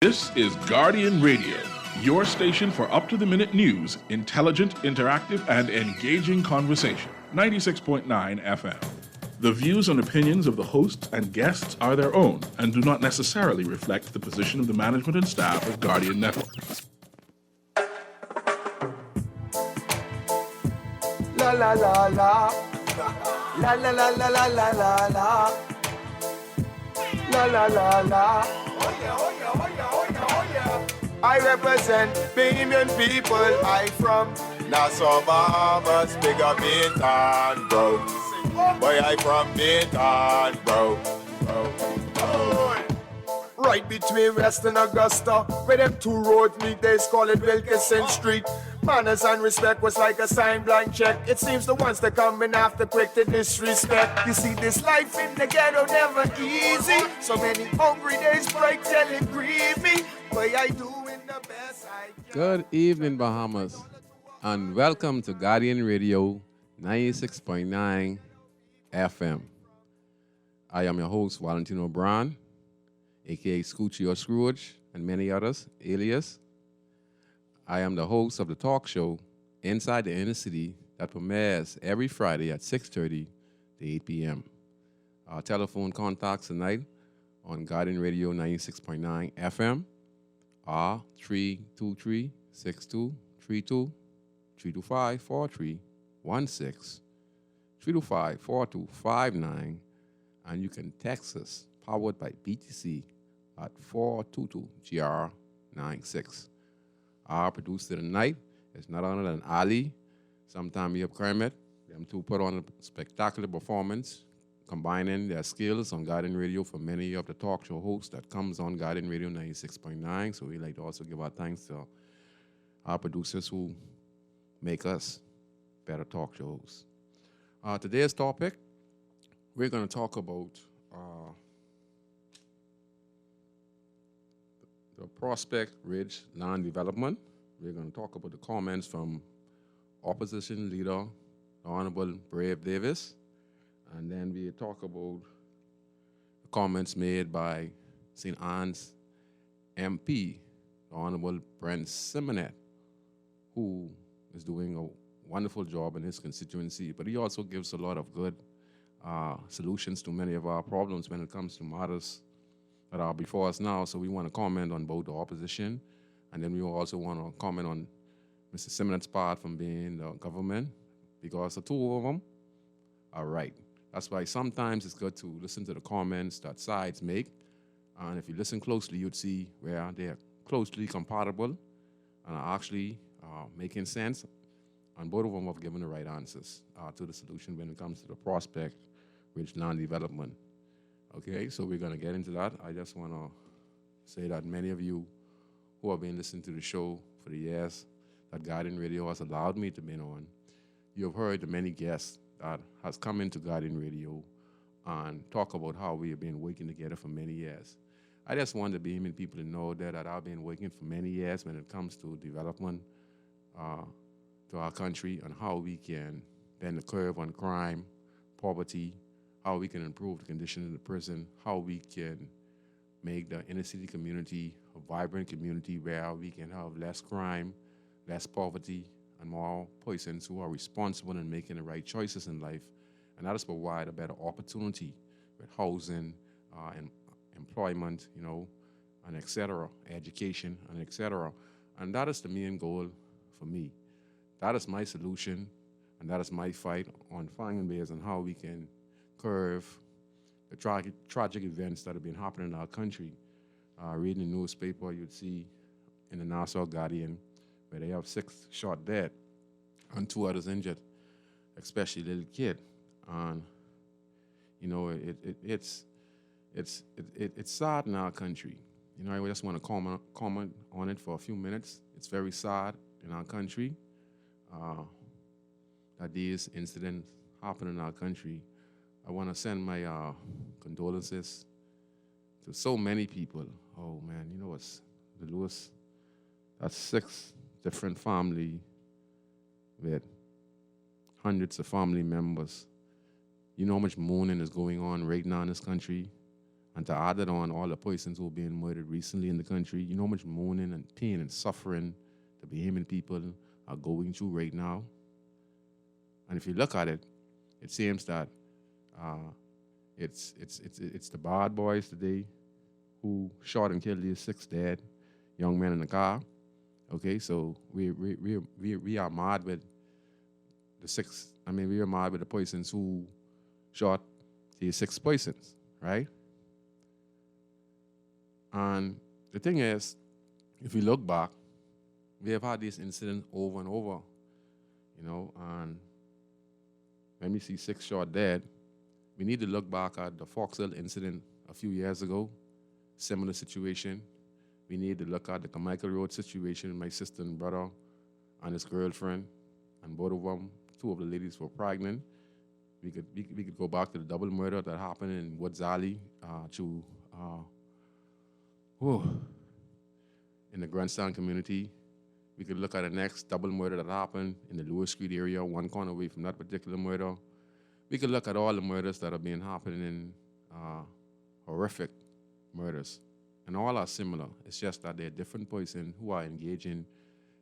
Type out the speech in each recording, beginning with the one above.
This is Guardian Radio, your station for up-to-the-minute news, intelligent, interactive, and engaging conversation. 96.9 FM. The views and opinions of the hosts and guests are their own and do not necessarily reflect the position of the management and staff of Guardian Network. La la la la. La la la la la la la la. La la la la. Oh yeah, oh yeah, oh yeah, oh yeah, oh yeah. I represent Bahamian people. I from Nassau, Bahamas, big up Bintan, bro. Boy, I from Bintan, bro. Right between West and Augusta, where them two roads meet, they call it Wilkinson Street. Manners and respect was like a sign blank check. It seems the ones that come in after quick to disrespect. You see, this life in the ghetto never easy. So many hungry days break till it grieve me. But I do in the best I can. Good evening, Bahamas, and welcome to Guardian Radio 96.9 FM. I am your host, Valentino Brown, a.k.a. Scoochie or Scrooge, and many others, alias. I am the host of the talk show Inside the Inner City that premieres every Friday at 6:30 to 8 p.m. Our telephone contacts tonight on Guardian Radio 96.9 FM are 323-6232, 325-4316, 325-4259, and you can text us, powered by BTC, at 422-GR96. Our producer tonight is not other than Ali. Sometime we have Kermit. Them two put on a spectacular performance, combining their skills on Guardian Radio for many of the talk show hosts that comes on Guardian Radio 96.9. So we like to also give our thanks to our producers who make us better talk show hosts. Today's topic, we're going to talk about the Prospect Ridge land development. We're going to talk about the comments from opposition leader, the Honorable Brave Davis. And then we talk about the comments made by St. Anne's MP, the Honorable Brent Simonet, who is doing a wonderful job in his constituency, but he also gives a lot of good solutions to many of our problems when it comes to matters that are before us now. So we want to comment on both the opposition, and then we also want to comment on Mr. Simonet's part from being the government, because the two of them are right. That's why sometimes it's good to listen to the comments that sides make, and if you listen closely, you'd see where they are closely compatible and are actually making sense, and both of them have given the right answers to the solution when it comes to the Prospect Ridge land development. Okay, so we're going to get into that. I just want to say that many of you who have been listening to the show for the years that Guardian Radio has allowed me to be on, you have heard the many guests that has come into Guardian Radio and talk about how we have been working together for many years. I just want the Bahamian people to know that I've been working for many years when it comes to development to our country and how we can bend the curve on crime, poverty, how we can improve the condition in the prison, how we can make the inner city community a vibrant community where we can have less crime, less poverty, and more persons who are responsible in making the right choices in life. And that is provide a better opportunity with housing and employment, and et cetera, education, and et cetera. And that is the main goal for me. That is my solution, and that is my fight on finding ways on how we can curve the tragic events that have been happening in our country. Reading the newspaper, you'd see in the Nassau Guardian where they have 6 shot dead and 2 others injured, especially little kid. And it's sad in our country. I just want to comment on it for a few minutes. It's very sad in our country that these incidents happen in our country. I want to send my condolences to so many people. Oh, man, it's the Lewis. That's 6 different family with hundreds of family members. You know how much mourning is going on right now in this country, And to add it on all the persons who are being murdered recently in the country, you know how much mourning and pain and suffering the Bahamian people are going through right now. And if you look at it, it seems that it's the bad boys today who shot and killed these 6 dead young men in the car. Okay, so we are mad with we are mad with the persons who shot these 6 persons, right? And the thing is, if we look back, we have had these incidents over and over, and when we see 6 shot dead, we need to look back at the Fox Hill incident a few years ago, similar situation. We need to look at the Carmichael Road situation, my sister and brother and his girlfriend, and both of them, 2 of the ladies were pregnant. We could go back to the double murder that happened in Woods Alley in the Grandstand community. We could look at the next double murder that happened in the Lewis Street area, one corner away from that particular murder. We could look at all the murders that are being happening in horrific murders. And all are similar. It's just that they're different persons who are engaging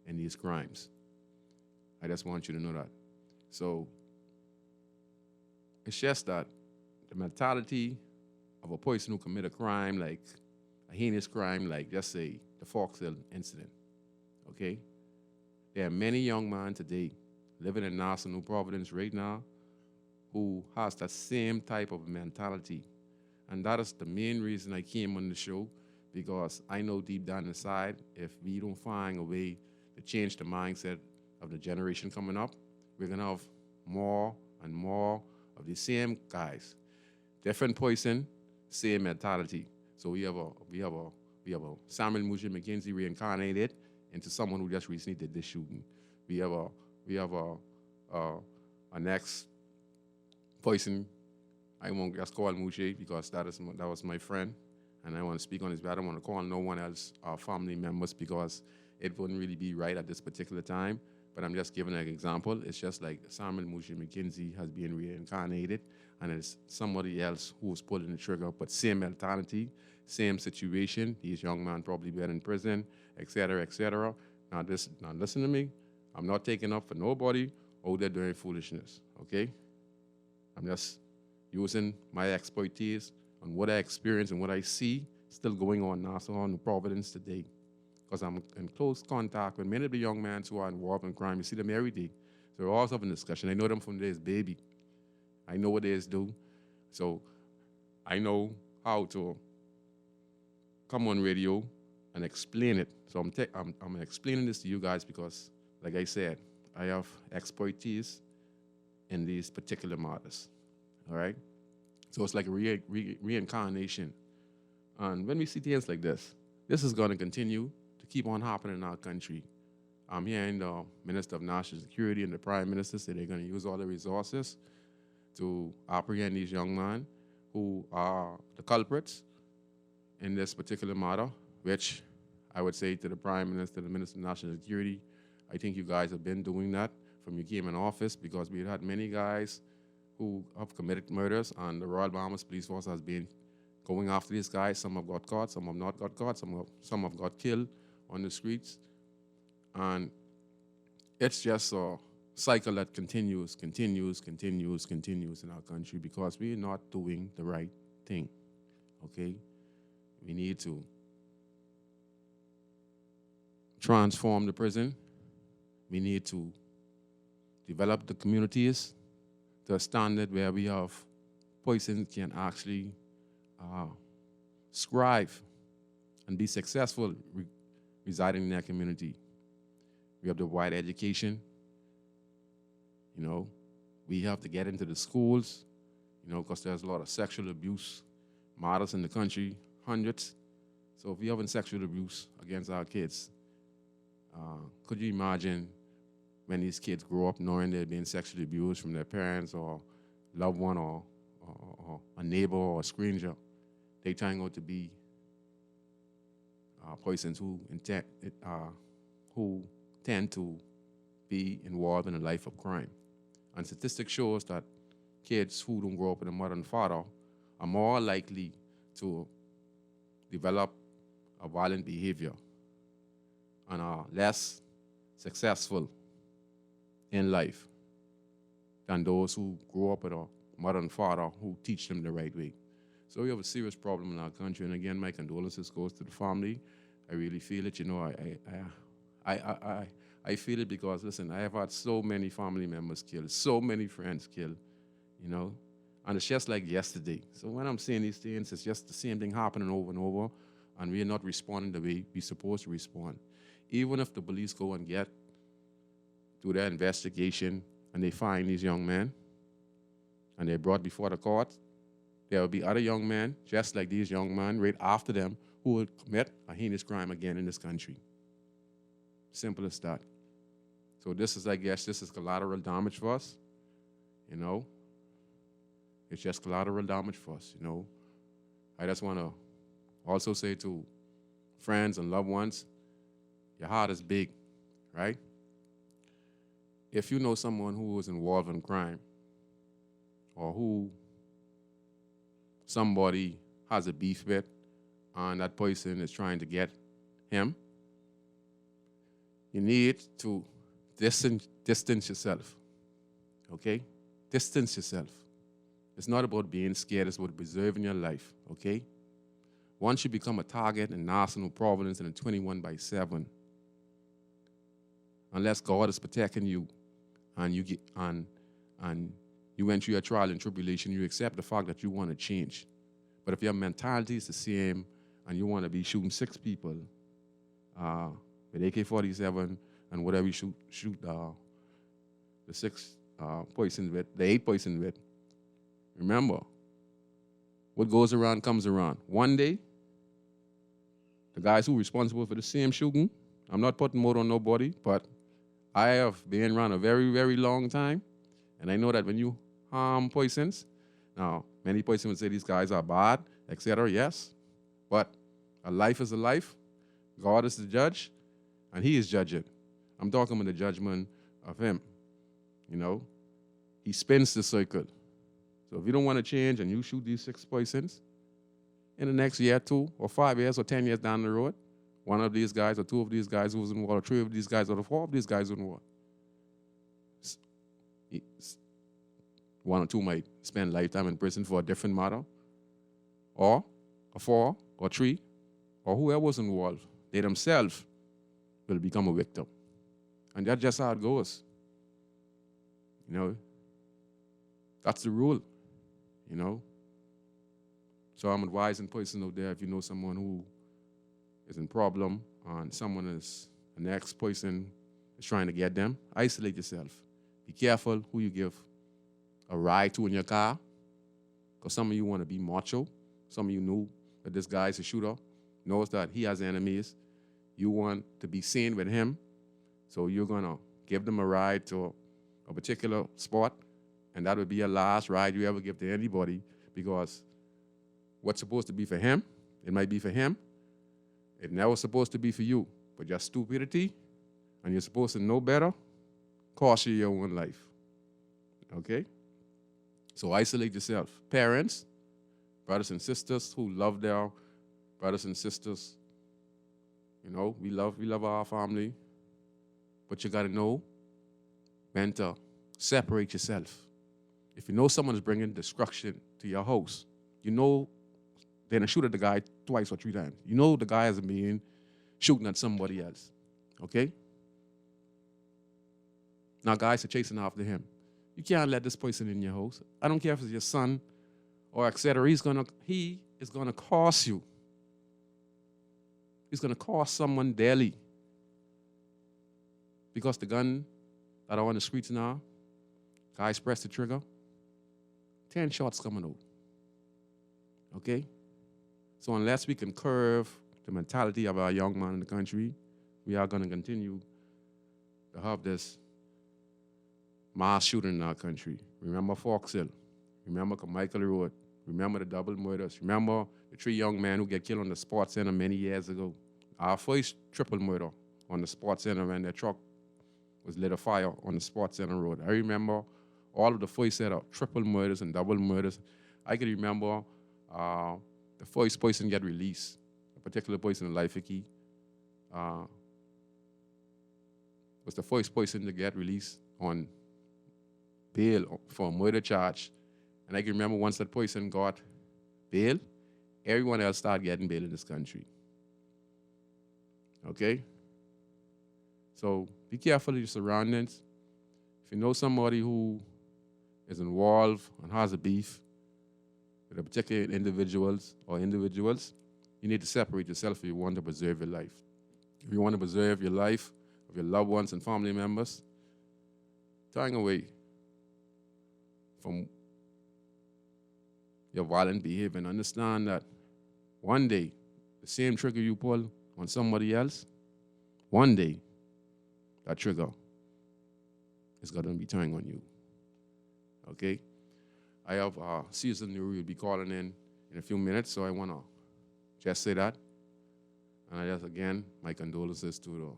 in these crimes. I just want you to know that. So it's just that the mentality of a person who commit a crime, like a heinous crime, like just say the Fox Hill incident, okay? There are many young men today living in Nassau, New Providence right now who has that same type of mentality. And that is the main reason I came on the show, because I know deep down inside, if we don't find a way to change the mindset of the generation coming up, we're gonna have more and more of the same guys. Different person, same mentality. So we have a Samuel Muji McKenzie reincarnated into someone who just recently did this shooting. We have a next person. I won't just call Muji because that was my friend, and I want to speak on his behalf. I don't want to call no one else, our family members, because it wouldn't really be right at this particular time. But I'm just giving an example. It's just like Samuel Muji McKenzie has been reincarnated, and it's somebody else who's pulling the trigger, but same mentality, same situation. These young men probably been in prison, et cetera, et cetera. Now listen to me. I'm not taking up for nobody out there doing foolishness, okay? I'm just using my expertise on what I experience and what I see still going on now, so on in Providence today. Because I'm in close contact with many of the young men who are involved in crime. You see them every day. So we're always having discussion. I know them from days baby. I know what they do. So I know how to come on radio and explain it. So I'm explaining this to you guys because, like I said, I have expertise in these particular matters. All right? So it's like a reincarnation. And when we see things like this is going to continue to keep on happening in our country. I'm hearing the Minister of National Security and the Prime Minister say they're going to use all the resources to apprehend these young men who are the culprits in this particular matter, which I would say to the Prime Minister, the Minister of National Security, I think you guys have been doing that from you came in office, because we've had many guys who have committed murders, and the Royal Bahamas Police Force has been going after these guys. Some have got caught, some have not got caught, some have got killed on the streets. And it's just a cycle that continues in our country because we're not doing the right thing, okay? We need to transform the prison. We need to develop the communities to a standard where we have persons can actually strive and be successful residing in their community. We have to provide education. We have to get into the schools, because there's a lot of sexual abuse matters in the country, hundreds. So if we're having sexual abuse against our kids, could you imagine when these kids grow up knowing they're being sexually abused from their parents or loved one or a neighbor or a stranger? They turn out to be persons who tend to be involved in a life of crime. And statistics shows that kids who don't grow up with a mother and father are more likely to develop a violent behavior and are less successful in life than those who grow up with a mother and father who teach them the right way. So we have a serious problem in our country. And again, my condolences goes to the family. I really feel it. You know, I feel it because, listen, I have had so many family members killed, so many friends killed, you know, and it's just like yesterday. So when I'm saying these things, it's just the same thing happening over and over, and we're not responding the way we're supposed to respond. Even if the police go and get do their investigation and they find these young men and they're brought before the court, there will be other young men, just like these young men, right after them, who will commit a heinous crime again in this country. Simple as that. So this is, I guess, this is collateral damage for us, you know. It's just collateral damage for us, you know. I just want to also say to friends and loved ones, your heart is big, right? If you know someone who was involved in crime or who somebody has a beef with and that person is trying to get him, you need to distance yourself, okay? Distance yourself. It's not about being scared, it's about preserving your life, okay? Once you become a target in national providence in a 21/7, unless God is protecting you and you went through your trial and tribulation, you accept the fact that you want to change. But if your mentality is the same and you want to be shooting 6 people with AK-47 and whatever you shoot the 6 poisons with, the 8 poisons with, remember, what goes around comes around. One day, the guys who are responsible for the same shooting, I'm not putting more on nobody, but I have been around a very, very long time, and I know that when you harm poisons, now, many poisons would say these guys are bad, etc., yes, but a life is a life. God is the judge, and he is judging. I'm talking about the judgment of him, you know. He spins the circle. So if you don't want to change and you shoot these 6 poisons, in the next year, 2 or 5 years or 10 years down the road, one of these guys or 2 of these guys who was in war, or 3 of these guys or 4 of these guys in war, 1 or 2 might spend lifetime in prison for a different matter, or a 4 or 3, or whoever was involved, they themselves will become a victim. And that's just how it goes. You know, that's the rule, you know. So I'm advising persons out there, if you know someone who is in problem and someone is, the next person is trying to get them, isolate yourself. Be careful who you give a ride to in your car, because some of you want to be macho. Some of you know that this guy is a shooter, knows that he has enemies. You want to be seen with him, so you're going to give them a ride to a particular spot, and that would be your last ride you ever give to anybody, because what's supposed to be for him, it might be for him. It never supposed to be for you. But your stupidity, and you're supposed to know better, cost you your own life. Okay? So isolate yourself. Parents, brothers and sisters who love their brothers and sisters, you know, we love our family, but you got to know when to separate yourself. If you know someone is bringing destruction to your house, you know they're going to shoot at the guy 2 or 3 times. You know the guy hasn't been shooting at somebody else, okay? Now guys are chasing after him. You can't let this person in your house. I don't care if it's your son or etc. He is going to cost you. He's going to cost someone dearly. Because the gun that are on the streets now, guys press the trigger, 10 shots coming out. Okay? So unless we can curb the mentality of our young man in the country, we are going to continue to have this mass shooting in our country. Remember Fox Hill. Remember Carmichael Road. Remember the double murders. Remember the 3 young men who get killed on the Sports Center many years ago. Our first triple murder on the Sports Center when their truck was lit afire on the Sports Center Road. I remember all of the first set of triple murders and double murders. I can remember the first person get released particular person, Lifeiki, was the first person to get released on bail for a murder charge. And I can remember once that person got bail, everyone else started getting bail in this country. Okay? So be careful of your surroundings. If you know somebody who is involved and has a beef with a particular individuals, you need to separate yourself if you want to preserve your life. If you want to preserve your life of your loved ones and family members, turn away from your violent behavior and understand that one day, the same trigger you pull on somebody else, one day, that trigger is going to be turned on you. Okay? I have Susan Nuri will be calling in a few minutes, so I want to just say that. And I just, again, my condolences to the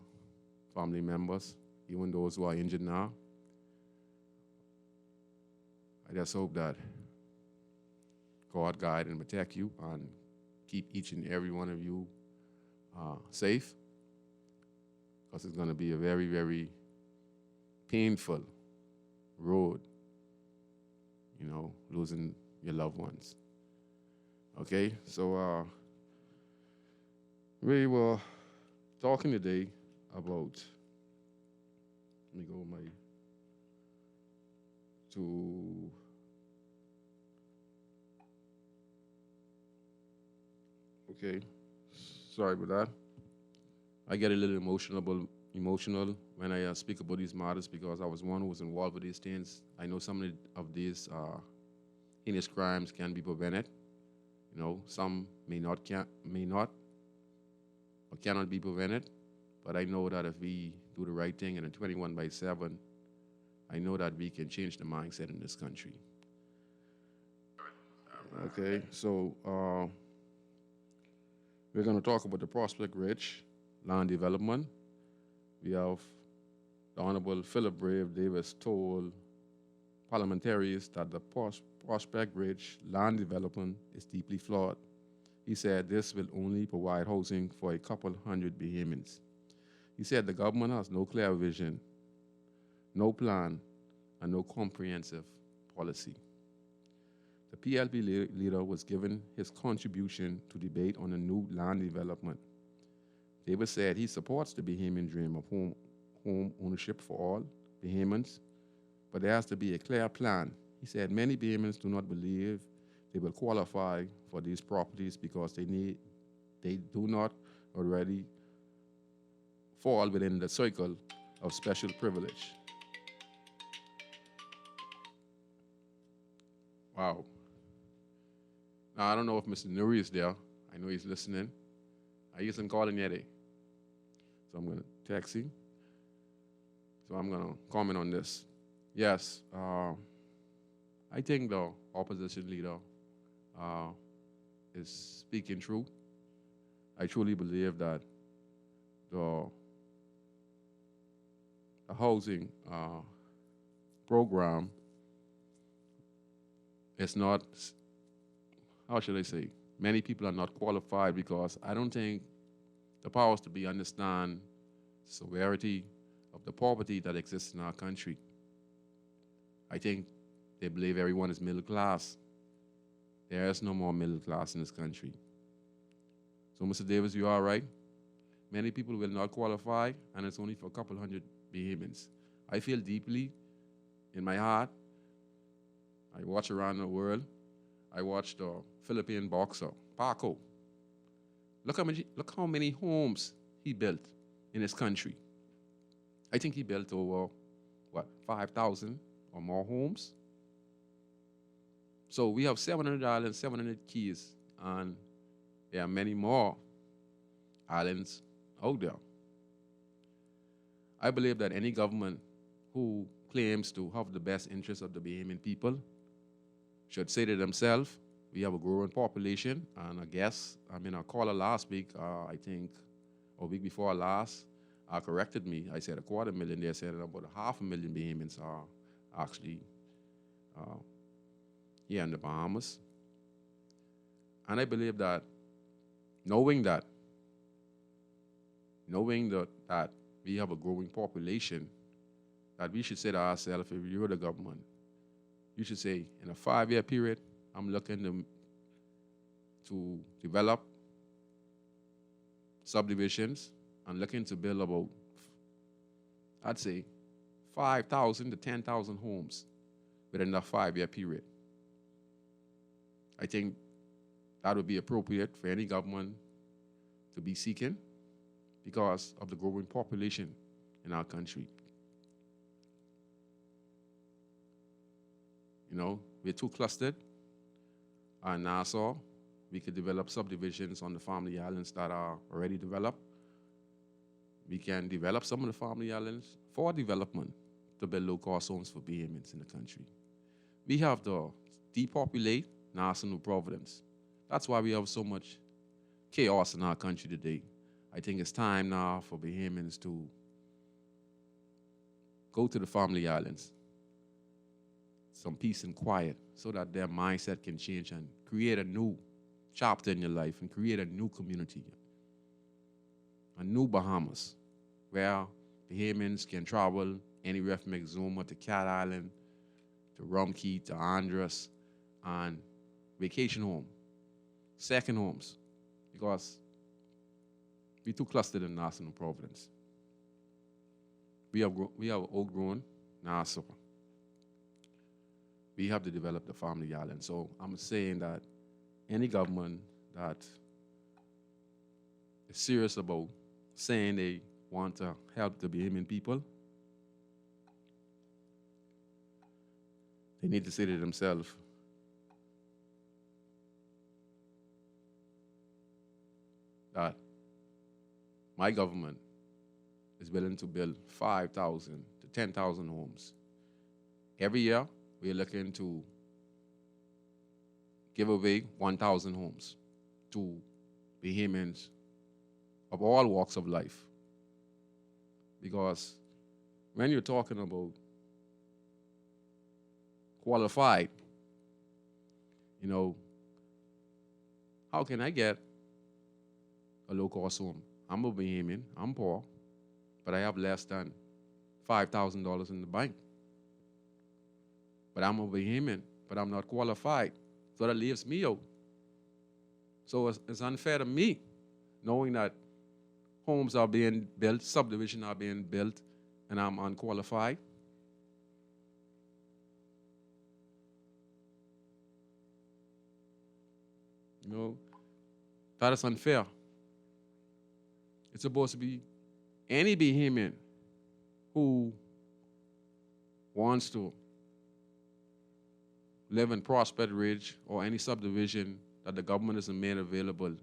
family members, even those who are injured now. I just hope that God guide and protect you and keep each and every one of you safe, because it's going to be a very, very painful road, losing your loved ones. Okay, so we were talking today about, let me go okay, sorry about that. I get a little emotional when I speak about these matters because I was one who was involved with these things. I know some of these heinous crimes can be prevented. Some may not or cannot be prevented. But I know that if we do the right thing in a 21/7, I know that we can change the mindset in this country. Okay, so we're going to talk about the Prospect Ridge land development. We have the Honorable Philip Brave Davis told parliamentarians that the Prospect Ridge land development is deeply flawed. He said this will only provide housing for a couple hundred Bahamians. He said the government has no clear vision, no plan, and no comprehensive policy. The PLP leader was given his contribution to debate on a new land development. Davis said he supports the Bahamian dream of home ownership for all Bahamians, but there has to be a clear plan. He said many Bahamians do not believe they will qualify for these properties because they do not already fall within the circle of special privilege. Wow. Now, I don't know if Mr. Nuri is there. I know he's listening. I isn't calling yet, so I'm going to text him. So I'm going to comment on this. Yes, I think the opposition leader is speaking true. I truly believe that the housing program is not, how should I say, many people are not qualified because I don't think the powers to be understand the severity of the poverty that exists in our country. I think they believe everyone is middle class. There is no more middle class in this country. So, Mr. Davis, you are right. Many people will not qualify, and it's only for a couple hundred Bahamians. I feel deeply in my heart. I watch around the world. I watched the Philippine boxer, Paco. Look how many homes he built in his country. I think he built over, 5,000 or more homes. So we have 700 islands, 700 keys, and there are many more islands out there. I believe that any government who claims to have the best interests of the Bahamian people should say to themselves, we have a growing population, and a caller last week, I think, or week before last, corrected me. I said 250,000. They said about 500,000 Bahamians are actually here in the Bahamas. And I believe that, knowing that knowing that we have a growing population, that we should say to ourselves, if you're the government, you should say, in a 5-year period, I'm looking to develop subdivisions and looking to build about, I'd say, 5,000 to 10,000 homes within that 5-year period. I think that would be appropriate for any government to be seeking because of the growing population in our country. You know, we're too clustered. In Nassau, we could develop subdivisions on the family islands that are already developed. We can develop some of the family islands for development to build low-cost homes for Bahamians in the country. We have to depopulate Nassau, New Providence. That's why we have so much chaos in our country today. I think it's time now for Bahamians to go to the family islands, some peace and quiet, so that their mindset can change and create a new chapter in your life and create a new community, a new Bahamas, where Bahamians can travel anywhere from Exuma to Cat Island, to Rumkey, to Andros, and vacation home, second homes, because we're too clustered in Nassau and Providence. We have outgrown Nassau. We have to develop the family island. So I'm saying that any government that is serious about saying they want to help the Bahamian people, they need to say to themselves, that my government is willing to build 5,000 to 10,000 homes. Every year, we're looking to give away 1,000 homes to Bahamians of all walks of life. Because when you're talking about qualified, you know, how can I get a low-cost home? I'm a Bahamian, I'm poor, but I have less than $5,000 in the bank. But I'm a Bahamian, but I'm not qualified. So that leaves me out. So it's unfair to me, knowing that homes are being built, subdivisions are being built, and I'm unqualified. You know, that is unfair. It's supposed to be any Bahamian who wants to live in Prospect Ridge or any subdivision that the government has made available.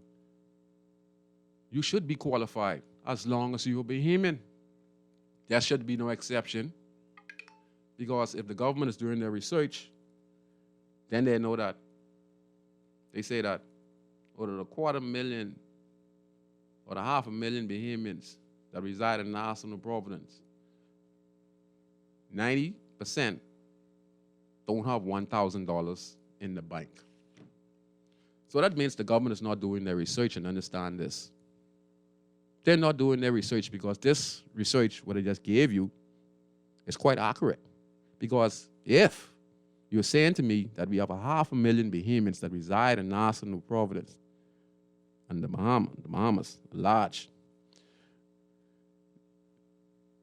You should be qualified as long as you're a Bahamian. There should be no exception, because if the government is doing their research, then they know that, they say that out of the 250,000 or the 500,000 Bahamians that reside in Nassau and Providence, 90% don't have $1,000 in the bank. So that means the government is not doing their research, and understand this. They're not doing their research because this research, what I just gave you, is quite accurate. Because if you're saying to me that we have 500,000 Bahamians that reside in Nassau and Providence, and the Bahamas, large,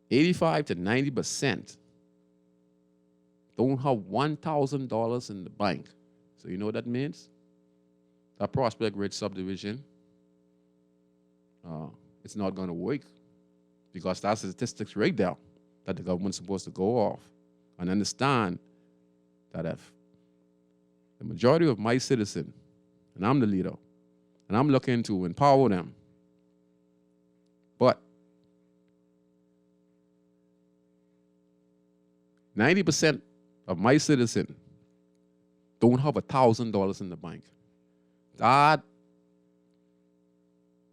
85 to 90% don't have $1,000 in the bank. So you know what that means? That Prospect Ridge subdivision, it's not going to work, because that's the statistics right there that the government's supposed to go off and understand that if the majority of my citizens, and I'm the leader, and I'm looking to empower them, but 90% of my citizens don't have $1,000 in the bank. That,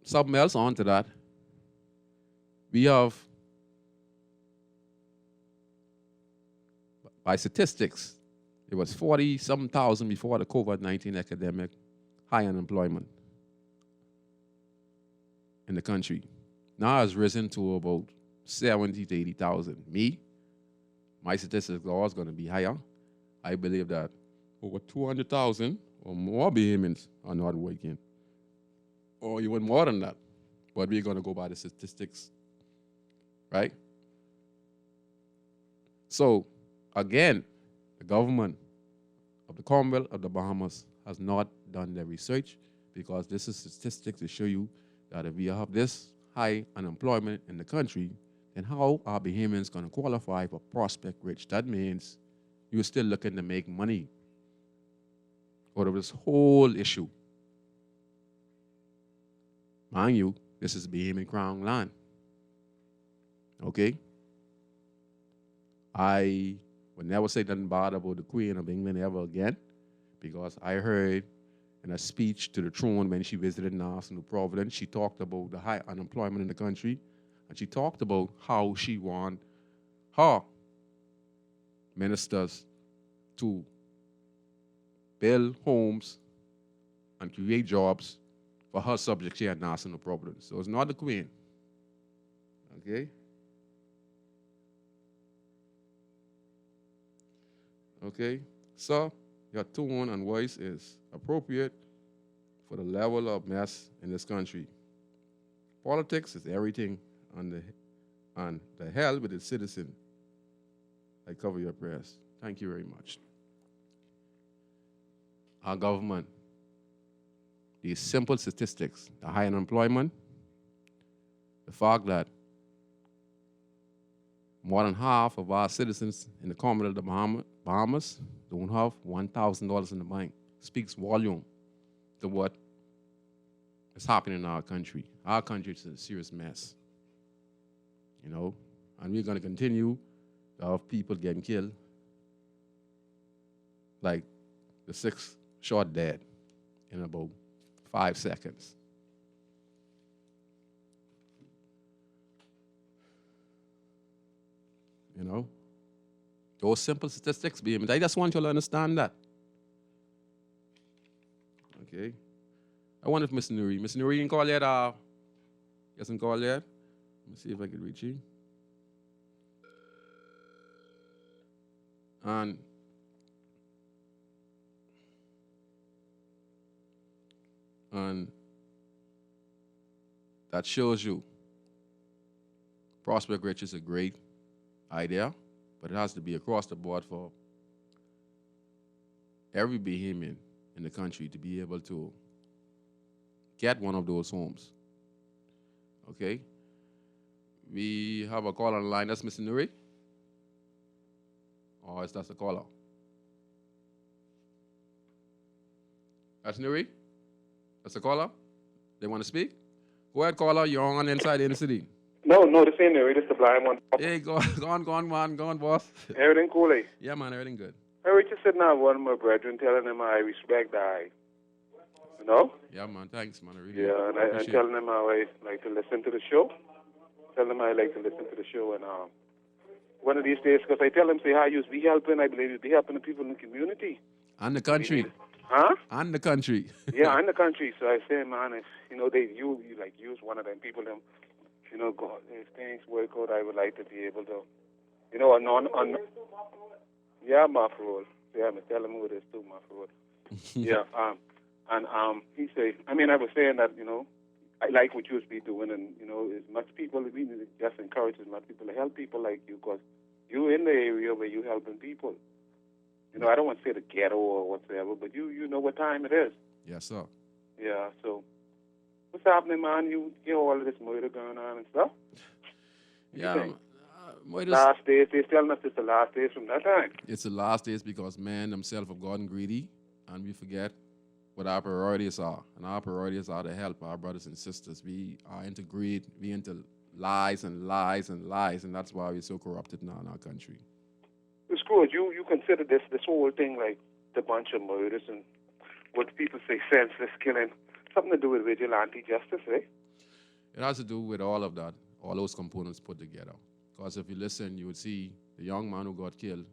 something else onto that, we have, by statistics, it was 40-some thousand before the COVID-19 epidemic, high unemployment in the country. now has risen to about 70 to 80,000. My statistics are always going to be higher. I believe that over 200,000 or more Bahamians are not working, or even more than that. But we're going to go by the statistics, right? So, again, the government of the Commonwealth of the Bahamas has not done their research, because this is statistics to show you that if we have this high unemployment in the country, then how are Bahamians going to qualify for Prospect Rich? That means you're still looking to make money out of this whole issue. Mind you, this is Bahamian Crown land. Okay? I would never say nothing bad about the Queen of England ever again, because I heard in a speech to the throne when she visited Nassau, New Providence, she talked about the high unemployment in the country, and she talked about how she want her ministers to build homes and create jobs for her subjects here at Nassau, New Providence. So it's not the Queen. Okay? Okay? So your tone and voice is appropriate for the level of mess in this country. Politics is everything, and the hell with the citizen. I cover your prayers. Thank you very much. Our government, these simple statistics, the high unemployment, the fact that more than half of our citizens in the Commonwealth of the Bahamas don't have $1,000 in the bank, speaks volume to what is happening in our country. Our country is a serious mess, you know, and we're going to continue to have people getting killed, like the 6 shot dead in about 5 seconds. You know, those simple statistics, but I just want you to understand that. Okay. I wonder if Miss Nuri you can call yet? You can call yet? Let me see if I can reach you. And that shows you Prospect Rich is a great idea, but it has to be across the board for every Bahamian in the country to be able to get one of those homes. Okay? We have a caller on the line. That's Mr. Nuri? Or is that the caller? That's Nuri? That's the caller? They want to speak? Go ahead, caller. You're on Inside in the City. No, this ain't Nuri. This the blind one. Hey, go on, boss. Everything cool, eh? Yeah, man, everything good. I was just sitting down with one of my brethren telling him I respect I. You know? Yeah, man, thanks, man. I really and I'm telling him how I like to listen to the show. Telling him I like to listen to the show, and one of these days, because I tell him, say, how you be helping, I believe you be helping the people in the community. And the country. Huh? And the country. Yeah, and the country. So I say, man, if, you know, you like use one of them people, them, you know, God, if things work out, I would like to be able to, you know, yeah, Mafrol. Yeah, I'm telling him who it is too, Mafrol. Yeah, and he say, I was saying that, you know, I like what you be doing, and, you know, as much people, we need to just encourage as much people to help people like you, because you in the area where you helping people. You know, I don't want to say the ghetto or whatsoever, but you know what time it is. Yes, sir. Yeah, so what's happening, man? You hear all of this murder going on and stuff? Yeah. Last days, they're telling us it's the last days from that time. It's the last days because man themselves have gotten greedy, and we forget what our priorities are. And our priorities are to help our brothers and sisters. We are into greed, we into lies and lies and lies, and that's why we're so corrupted now in our country. It's good. You consider this whole thing like the bunch of murders and what people say senseless killing, something to do with vigilante justice, eh? It has to do with all of that, all those components put together. Because if you listen, you would see the young man who got killed.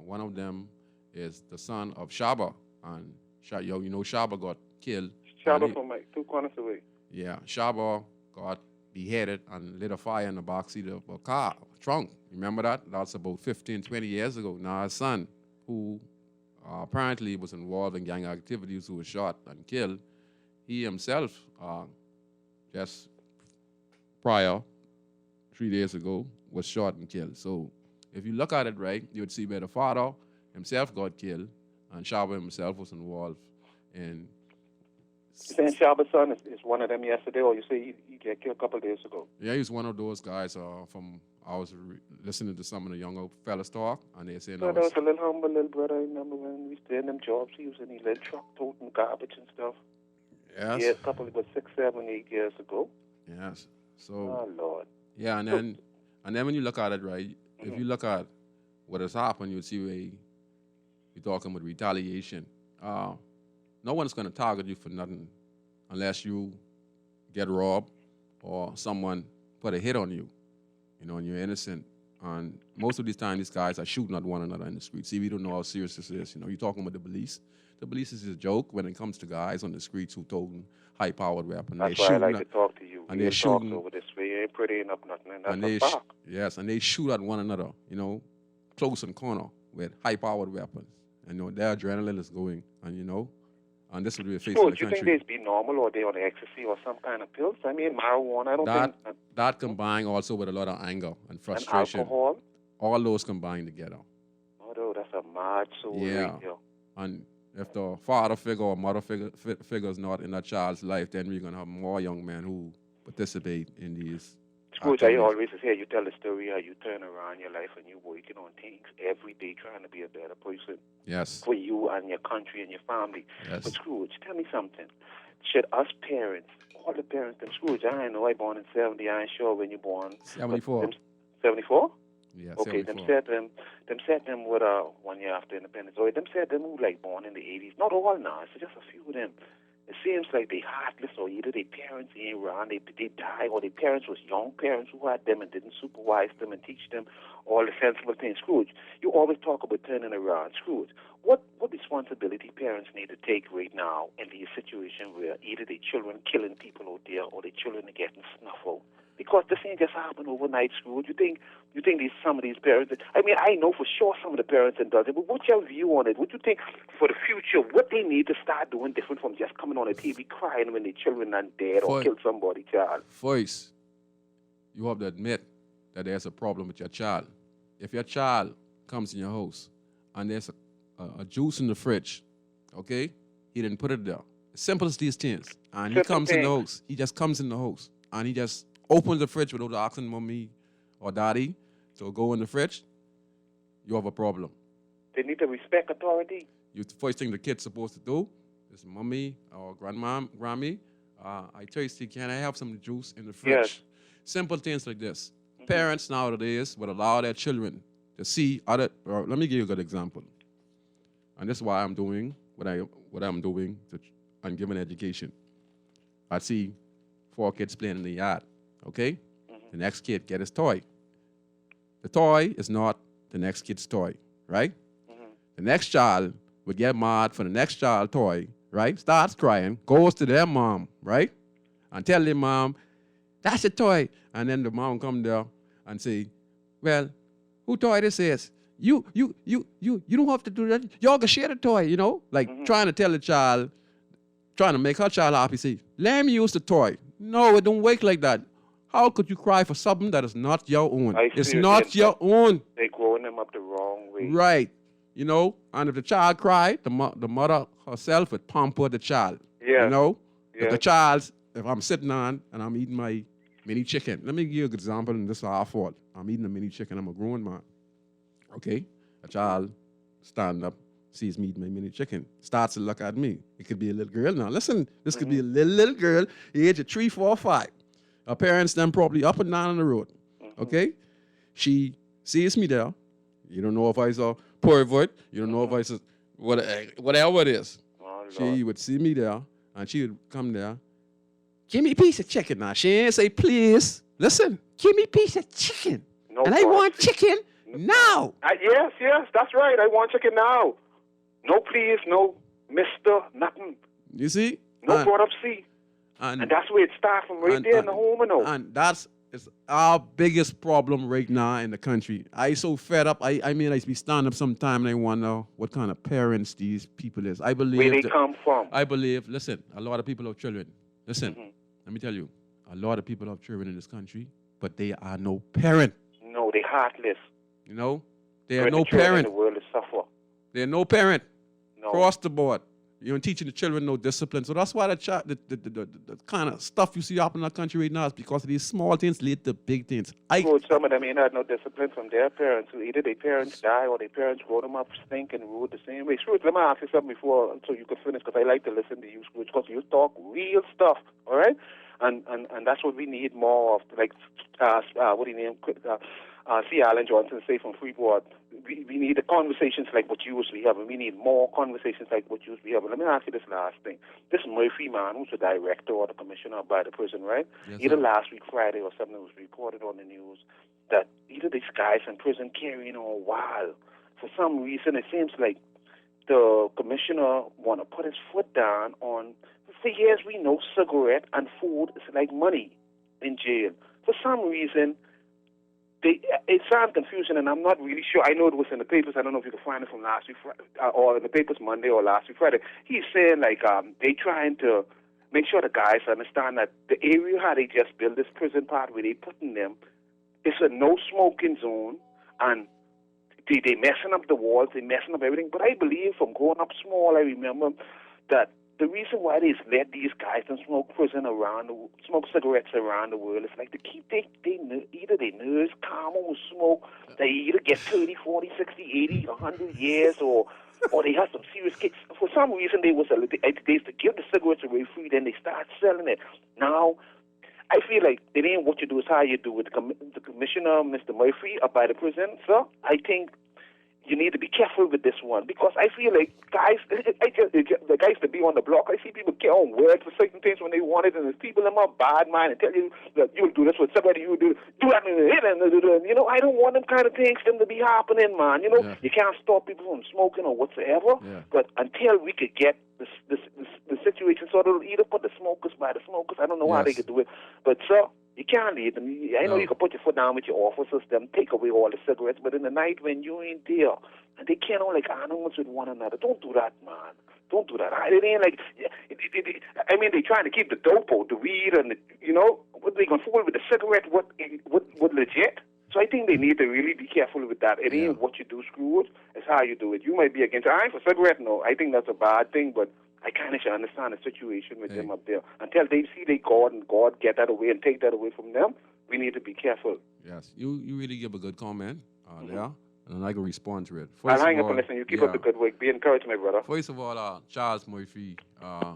One of them is the son of Shaba, and you know Shaba got killed. Shaba from like 2 corners away. Yeah, Shaba got beheaded and lit a fire in the backseat of a car, trunk. Remember that? That's about 15, 20 years ago. Now his son, who apparently was involved in gang activities, who was shot and killed, he himself just prior, 3 days ago, was shot and killed. So if you look at it right, you would see where the father himself got killed and Shaba himself was involved in. You saying Shaba's son is one of them yesterday, or you say he got killed a couple of days ago? Yeah, he's one of those guys I was listening to some of the younger fellas talk, and they saying... So there was a little humble little brother, I remember when we stayed in them jobs, he was in his little truck toting garbage and stuff. Yes. Yeah, a couple of, 6, 7, 8 years ago. Yes. So... Oh, Lord. Yeah, and then when you look at it, right, if you look at what has happened, you'll see where you're talking about retaliation. No one's going to target you for nothing unless you get robbed or someone put a hit on you, and you're innocent. And most of these times, these guys are shooting at one another in the street. See, we don't know how serious this is. You're talking about the police. The police is a joke when it comes to guys on the streets who toting high-powered weapons. That's why I like to talk to you. And they're shooting over this way. You ain't pretty enough, nothing. And and that's a fact. yes, and they shoot at one another, close and corner with high-powered weapons. And their adrenaline is going, and this is what we're facing in the Do you country. think they'd be normal, or they on ecstasy or some kind of pills? I mean, marijuana, I don't think... That combined also with a lot of anger and frustration. And alcohol? All those combined together. Oh, that's a mad soul right there. And if the father figure or mother figure is not in that child's life, then we're going to have more young men who participate in these Scrooge, I always say, you tell the story how you turn around your life and you working on things every day trying to be a better person. Yes. For you and your country and your family. Yes. But Scrooge, tell me something. Should us parents, all the parents, and Scrooge, I know I born in 70, I ain't sure when you born. 74. 74? Yeah, okay, 74. them said them with 1 year after independence. Or them said them who born in the 80s. Not all now, it's just a few of them. It seems like they heartless, or either their parents ain't around, they die, or their parents was young parents who had them and didn't supervise them and teach them all the sensible things. Scrooge, you always talk about turning around. Scrooge, what responsibility parents need to take right now in the situation where either their children killing people out there or their children are getting snuffled? Because this ain't just happened overnight, Scrooge. You think some of these parents... I mean, I know for sure some of the parents that does it, but what's your view on it? What do you think for the future, what they need to start doing different from just coming on the TV crying when their children are dead or kill somebody, child? First, you have to admit that there's a problem with your child. If your child comes in your house and there's a juice in the fridge, okay, he didn't put it there. Simple as these things. And he comes in the house. He just comes in the house and he just opens the fridge without asking mommy or daddy to go in the fridge, you have a problem. They need to respect authority. The first thing the kid's supposed to do is, mommy or Grammy, I thirsty, can I have some juice in the fridge? Yes. Simple things like this. Mm-hmm. Parents nowadays would allow their children to see other, or let me give you a good example. And this is why I'm doing what I'm doing and giving education. I see 4 kids playing in the yard. Okay? Mm-hmm. The next kid get his toy. The toy is not the next kid's toy, right? Mm-hmm. The next child would get mad for the next child's toy, right? Starts crying, goes to their mom, right? And tell their mom, that's a toy. And then the mom come there and say, well, who toy this is? You don't have to do that. Y'all can share the toy, Like trying to tell the child, trying to make her child happy, say, let me use the toy. No, it don't work like that. How could you cry for something that is not your own? It's not your own. They're growing them up the wrong way. Right. And if the child cried, the mother herself would pamper the child. Yeah. Yeah. If I'm sitting on and I'm eating my mini chicken. Let me give you an example, and this is our fault. I'm eating a mini chicken. I'm a grown man. Okay? A child stand up, sees me eating my mini chicken, starts to look at me. It could be a little girl now. Listen, this could be a little girl, age of 3, 4, 5. Her parents then probably up and down on the road. Okay? She sees me there. You don't know if I a pervert. You don't know if I whatever it is. Oh, she would see me there, and she would come there. Give me a piece of chicken now. She ain't say, please. Listen, give me a piece of chicken. No, and I want chicken now. Yes, that's right. I want chicken now. No, please, no, mister, nothing. You see? No brought up C. And that's where it starts from right there in the home, you know. And that's it's our biggest problem right now in the country. I so fed up. I mean, I be stand up sometime and I wonder what kind of parents these people is. I believe Where they come from. I believe, listen, a lot of people have children. Listen, let me tell you, a lot of people have children in this country, but they are no parent. No, they heartless. You know? They are Where no the children parent. in the world is suffer. They are no parent. No. Across the board. You're teaching the children no discipline. So that's why the kind of stuff you see up in our country right now is because of these small things lead to big things. Some of them ain't had no discipline from their parents. So either their parents die or their parents grow them up stinking rude the same way. Scrooge, let me ask you something before so you can finish, because I like to listen to you, Scrooge, because you talk real stuff, all right? And that's what we need more of, like, what do you name? C. Alan Johnson say from Freeport. We need the conversations like what you usually have, and we need more conversations like what you usually have. And let me ask you this last thing. This Murphy man, who's the director or the commissioner by the prison, right? Yes, either sir. last week, Friday, or something was reported on the news that either these guys in prison carrying on wild. For some reason, it seems like the commissioner want to put his foot down on, for years we know cigarette and food is like money in jail. For some reason, it sounds confusing, and I'm not really sure. I know it was in the papers. I don't know if you can find it from last week, or in the papers Monday or last week Friday. He's saying, like, they trying to make sure the guys understand that the area how they just built this prison part where they putting them, it's a no-smoking zone, and they messing up the walls, they messing up everything. But I believe from growing up small, I remember that the reason why they let these guys and smoke smoke cigarettes around the world is like to keep either their nerves calm with smoke, they either get 30, 40, 60, 80, 100 years, or they have some serious kicks. For some reason, they used to give the cigarettes away free, then they start selling it. Now, I feel like it ain't what you do, it's how you do it. The commissioner, Mr. Murphy, up by the prison, sir, I think you need to be careful with this one, because I feel like guys, the guys that be on the block, I see people get on words for certain things when they want it, and there's people in my bad mind and tell you that you'll do this with somebody, you do that, and you know, I don't want them kind of things them to be happening, man. You know, you can't stop people from smoking or whatsoever, but until we could get the situation sorted, it'll either put the smokers by the smokers. I don't know how they could do it, but sir, you can't leave them. I know you can put your foot down with your officers, them take away all the cigarettes, but in the night when you ain't there, and they can't all like animals with one another. Don't do that, man. Don't do that. It ain't like, I mean, they trying to keep the dope out, the weed, and you know, what they gonna fool with the cigarette? What legit? So I think they need to really be careful with that. It ain't what you do, Scrooge. It's how you do it. You might be against it. I ain't for cigarette, no. I think that's a bad thing, but I kind of should understand the situation with them up there. Until they see they God and God get that away and take that away from them, we need to be careful. Yes, you really give a good comment there, and I can respond to it. I'll hang up and listen. You keep up the good work. Be encouraged, my brother. First of all, Charles Murphy,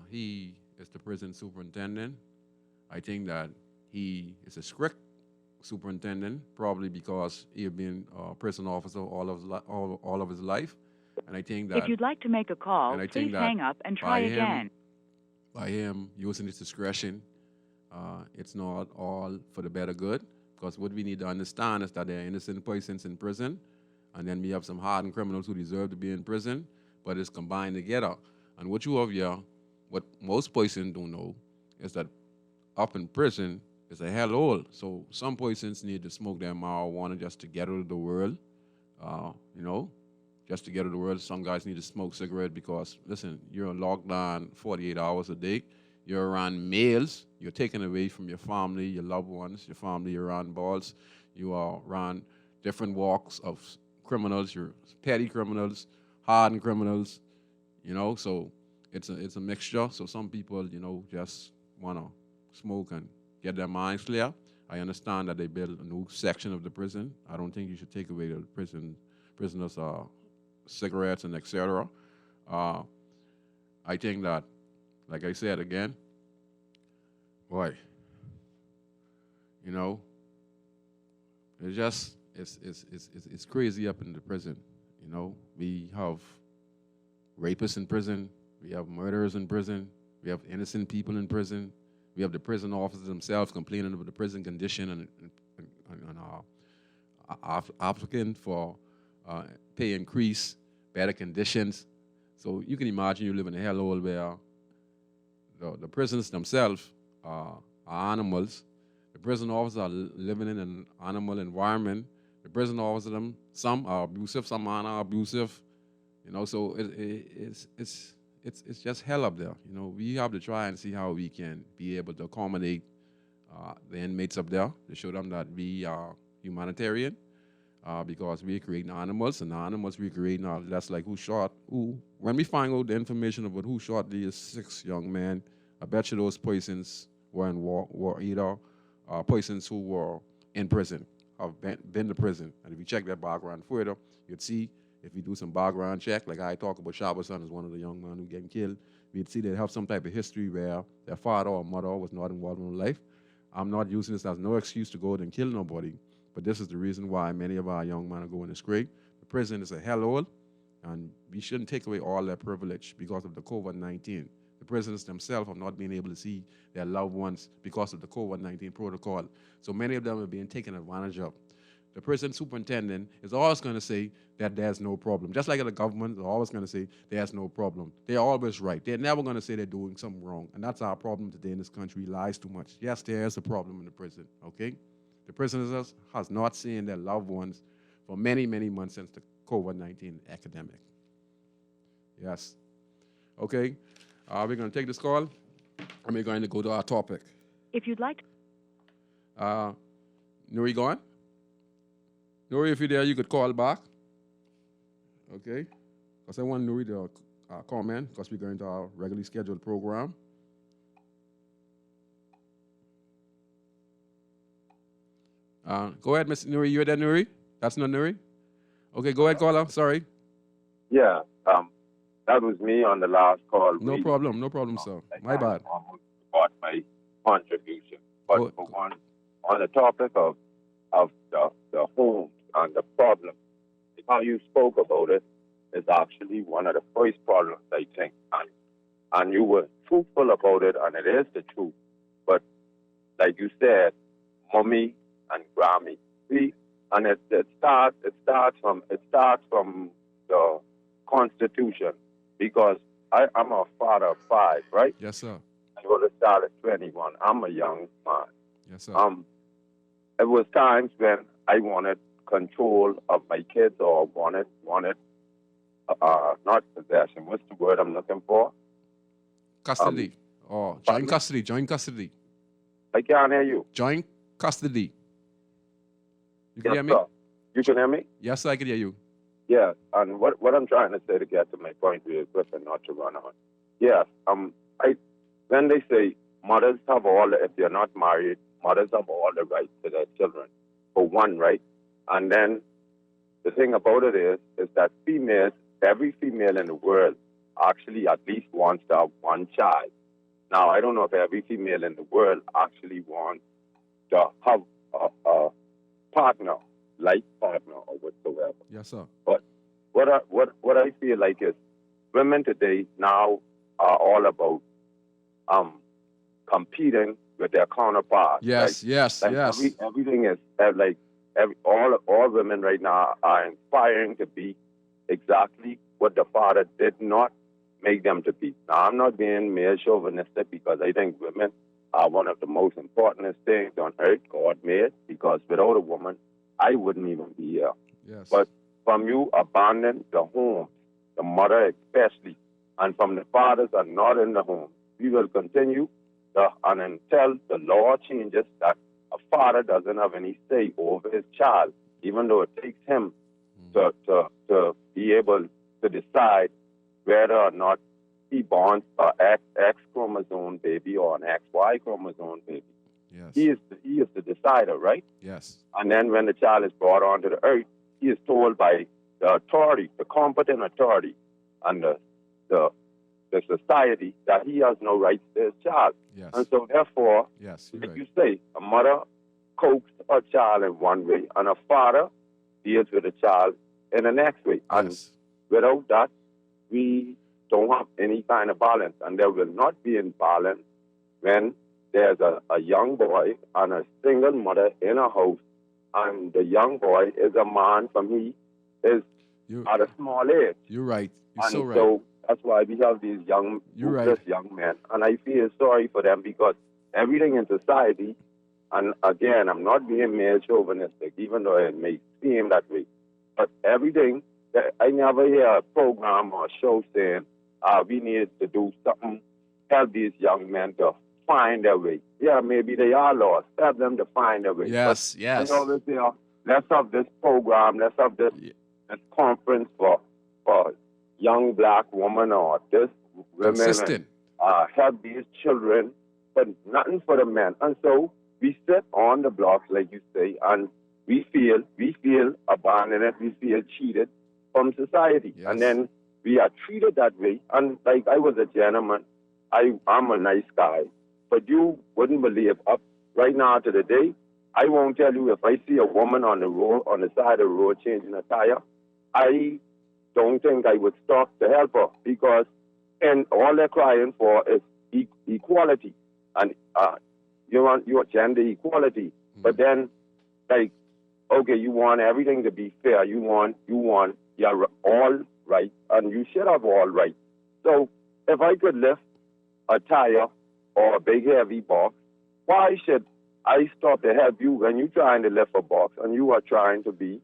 he is the prison superintendent. I think that he is a strict superintendent, probably because he had been a prison officer all of his life. And I think that if you'd like to make a call, please hang up and try again. By him using his discretion, it's not all for the better good, because what we need to understand is that there are innocent persons in prison, and then we have some hardened criminals who deserve to be in prison, but it's combined together. And what you have here, what most persons don't know, is that up in prison is a hellhole. So some persons need to smoke their marijuana just to get out of the world, you know, just to get out of the world. Some guys need to smoke cigarette because, listen, you're locked down 48 hours a day. You're around males. You're taken away from your family, your loved ones, your family. You're around balls. You are around different walks of criminals. You're petty criminals, hardened criminals, you know. So it's a mixture. So some people, you know, just want to smoke and get their minds clear. I understand that they built a new section of the prison. I don't think you should take away the prisoners' cigarettes and etc. I think that, like I said again, boy, you know, it's crazy up in the prison. You know, we have rapists in prison, we have murderers in prison, we have innocent people in prison, we have the prison officers themselves complaining about the prison condition and applicant for pay increase, better conditions. So you can imagine you live in a hellhole where the prisons themselves are animals. The prison officers are living in an animal environment. The prison officers, some are abusive, some are abusive. So it's just hell up there. We have to try and see how we can be able to accommodate the inmates up there to show them that we are humanitarian, because we're creating animals, and the animals we're creating are less like who. When we find out the information about who shot these 6 young men, I bet you those persons were either persons who were in prison, have been to prison. And if you check their background further, you'd see, if we do some background check, like I talk about Shabason as one of the young men who getting killed, we'd see they have some type of history where their father or mother was not involved in life. I'm not using this as no excuse to go out and kill nobody, but this is the reason why many of our young men are going astray. The prison is a hellhole, and we shouldn't take away all their privilege because of the COVID-19. The prisoners themselves have not been able to see their loved ones because of the COVID-19 protocol. So many of them are being taken advantage of. The prison superintendent is always going to say that there's no problem. Just like the government, they're always going to say there's no problem. They're always right. They're never going to say they're doing something wrong. And that's our problem today in this country. We lies too much. Yes, there is a problem in the prison, okay? The prisoners has not seen their loved ones for many, many months since the COVID-19 epidemic. Yes. Okay. We're going to take this call, and we're going to go to our topic. If you'd like. Nuri gone? Nuri, if you're there, you could call back. Okay? Because I want Nuri to comment, because we're going to our regularly scheduled program. Go ahead, Mr. Nuri. You're there, Nuri? That's not Nuri? Okay, go ahead, caller. Sorry. Yeah, that was me on the last call. No problem, sir. My bad. About my contribution. But on the topic of the homes and the problem, how you spoke about it is actually one of the first problems, I think. And you were truthful about it, and it is the truth. But like you said, mommy and Grammy. See, and it starts from the Constitution, because I'm a father of 5, right? Yes, sir. I go to start at 21. I'm a young man. Yes, sir. It was times when I wanted control of my kids, or wanted not possession. What's the word I'm looking for? Custody. Or joint custody. I can't hear you. Joint custody. You can Yes, hear me? sir. You can hear me? Yes, I can hear you. Yeah, and what I'm trying to say to get to my point real quick and not to run on. Yes, when they say mothers have if they're not married, mothers have all the rights to their children, for one, right? And then the thing about it is that every female in the world actually at least wants to have one child. Now, I don't know if every female in the world actually wants to have a partner, life partner or whatsoever. Yes, sir. But what I feel like is women today now are all about competing with their counterparts. Yes. Everything is all women right now are inspiring to be exactly what the father did not make them to be. Now, I'm not being male chauvinistic, because I think women are one of the most important things on earth God made, because without a woman, I wouldn't even be here. Yes. But from you abandon the home, the mother especially, and from the fathers are not in the home, we will continue and until the law changes that a father doesn't have any say over his child, even though it takes him to be able to decide whether or not he born an X chromosome baby or an XY chromosome baby. Yes. He is the decider, right? Yes. And then when the child is brought onto the earth, he is told by the authority, the competent authority, and the society that he has no rights to his child. Yes. And so therefore, yes, like right. you say, a mother coaxes a child in one way, and a father deals with a child in the next way. And Yes. without that, we don't have any kind of balance. And there will not be in balance when there's a young boy and a single mother in a house, and the young boy is a man from at a small age. You're right. You're And so right. so that's why we have these young You're right. young men. And I feel sorry for them, because everything in society, and again, I'm not being male chauvinistic, even though it may seem that way, but everything, I never hear a program or a show saying, we need to do something, help these young men to find their way. Yeah, maybe they are lost. Help them to find their way. Yes, but yes. I always say, let's have this program, let's have this conference for young black women or this women. Consistent. And, help these children, but nothing for the men. And so we sit on the blocks, like you say, and we feel abandoned, we feel cheated from society. Yes. And then we are treated that way. And like I was a gentleman, I'm a nice guy, but you wouldn't believe up right now to the day, I won't tell you if I see a woman on the road, on the side of the road changing a tire, I don't think I would stop to help her because and all they're crying for is equality and you want your gender equality. But then like okay, you want everything to be fair. You want you're all right and you should have all right. So if I could lift a tire or a big heavy box, why should I stop to help you when you're trying to lift a box and you are trying to be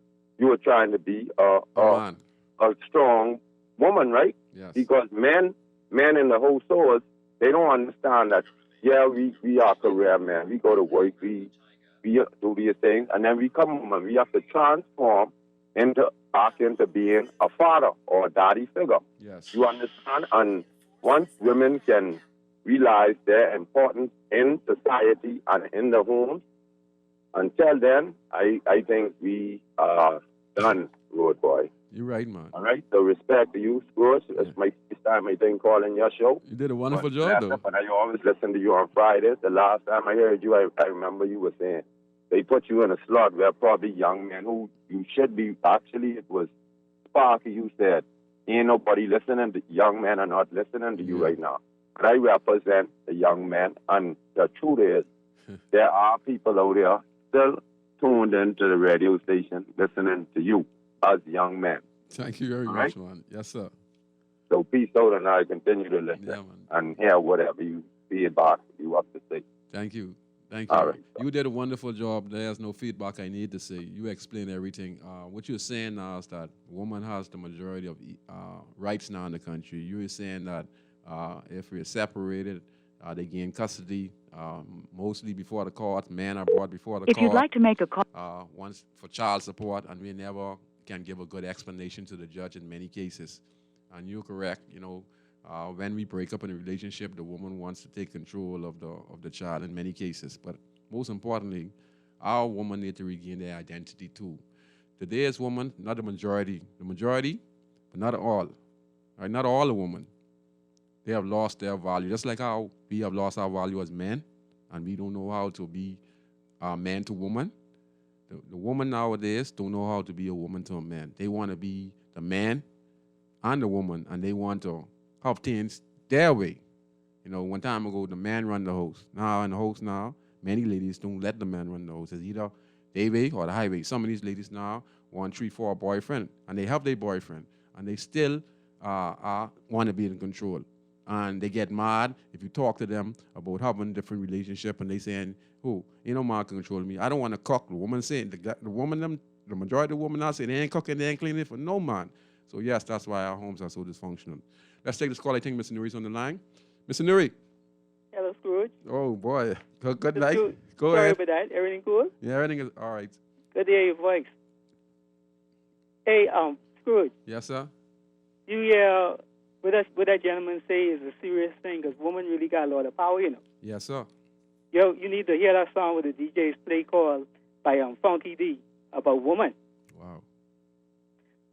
a strong woman, right? Yes. Because men in the whole source, they don't understand that, yeah, we are career men. We go to work, we do these things, and then we come home and we have to transform into being a father or a daddy figure. Yes. You understand? And once women can realize their importance in society and in the home, until then, I think we are done, road boy. You're right, man. All right? So respect to you, Scrooge. It's my first time I think calling your show. You did a wonderful job, though. But I always listen to you on Fridays. The last time I heard you, I remember you were saying they put you in a slot where probably young men who you should be. Actually, it was Sparky. You said, ain't nobody listening. The young men are not listening to you right now. But I represent the young men. And the truth is, there are people out there still tuned into the radio station listening to you as young men. Thank you very much, man. Yes, sir. So peace out, and I continue to listen and hear whatever you feedback you have to say. Thank you. Thank you. All right. You did a wonderful job. There's no feedback I need to say. You explained everything. What you're saying now is that woman has the majority of rights now in the country. You were saying that if we're separated, they gain custody, mostly before the court. Men are brought before the court. If you'd like to make a call, once for child support, and we never can give a good explanation to the judge in many cases. And you're correct. You know, when we break up in a relationship, the woman wants to take control of the child in many cases. But most importantly, our women need to regain their identity too. Today's woman, not the majority, but not all. Right? Not all the women. They have lost their value, just like how we have lost our value as men, and we don't know how to be man to woman. The woman nowadays don't know how to be a woman to a man. They want to be the man and the woman, and they want to have things their way. You know, one time ago, the man run the house. Now, in the house now, many ladies don't let the man run the house. It's either their way or the highway. Some of these ladies now want 3, 4 boyfriend, and they have their boyfriend, and they still want to be in control. And they get mad if you talk to them about having a different relationship, and they saying, "Oh, you know, man can control me. I don't want to cook." The woman saying, the majority of the women now say they ain't cooking, they ain't cleaning for no man. So yes, that's why our homes are so dysfunctional. Let's take this call. I think Mr. Nuri's on the line. Mr. Nuri. Hello, Scrooge. Oh boy, good night. Go Sorry ahead. about that. Everything cool? Yeah, everything is all right. Good to hear your voice. Hey, Scrooge. Yes, sir. You hear what that gentleman say is a serious thing because women really got a lot of power, you know. Yes, sir. Yo, you need to hear that song with the DJs play called by Funky D about woman. Wow.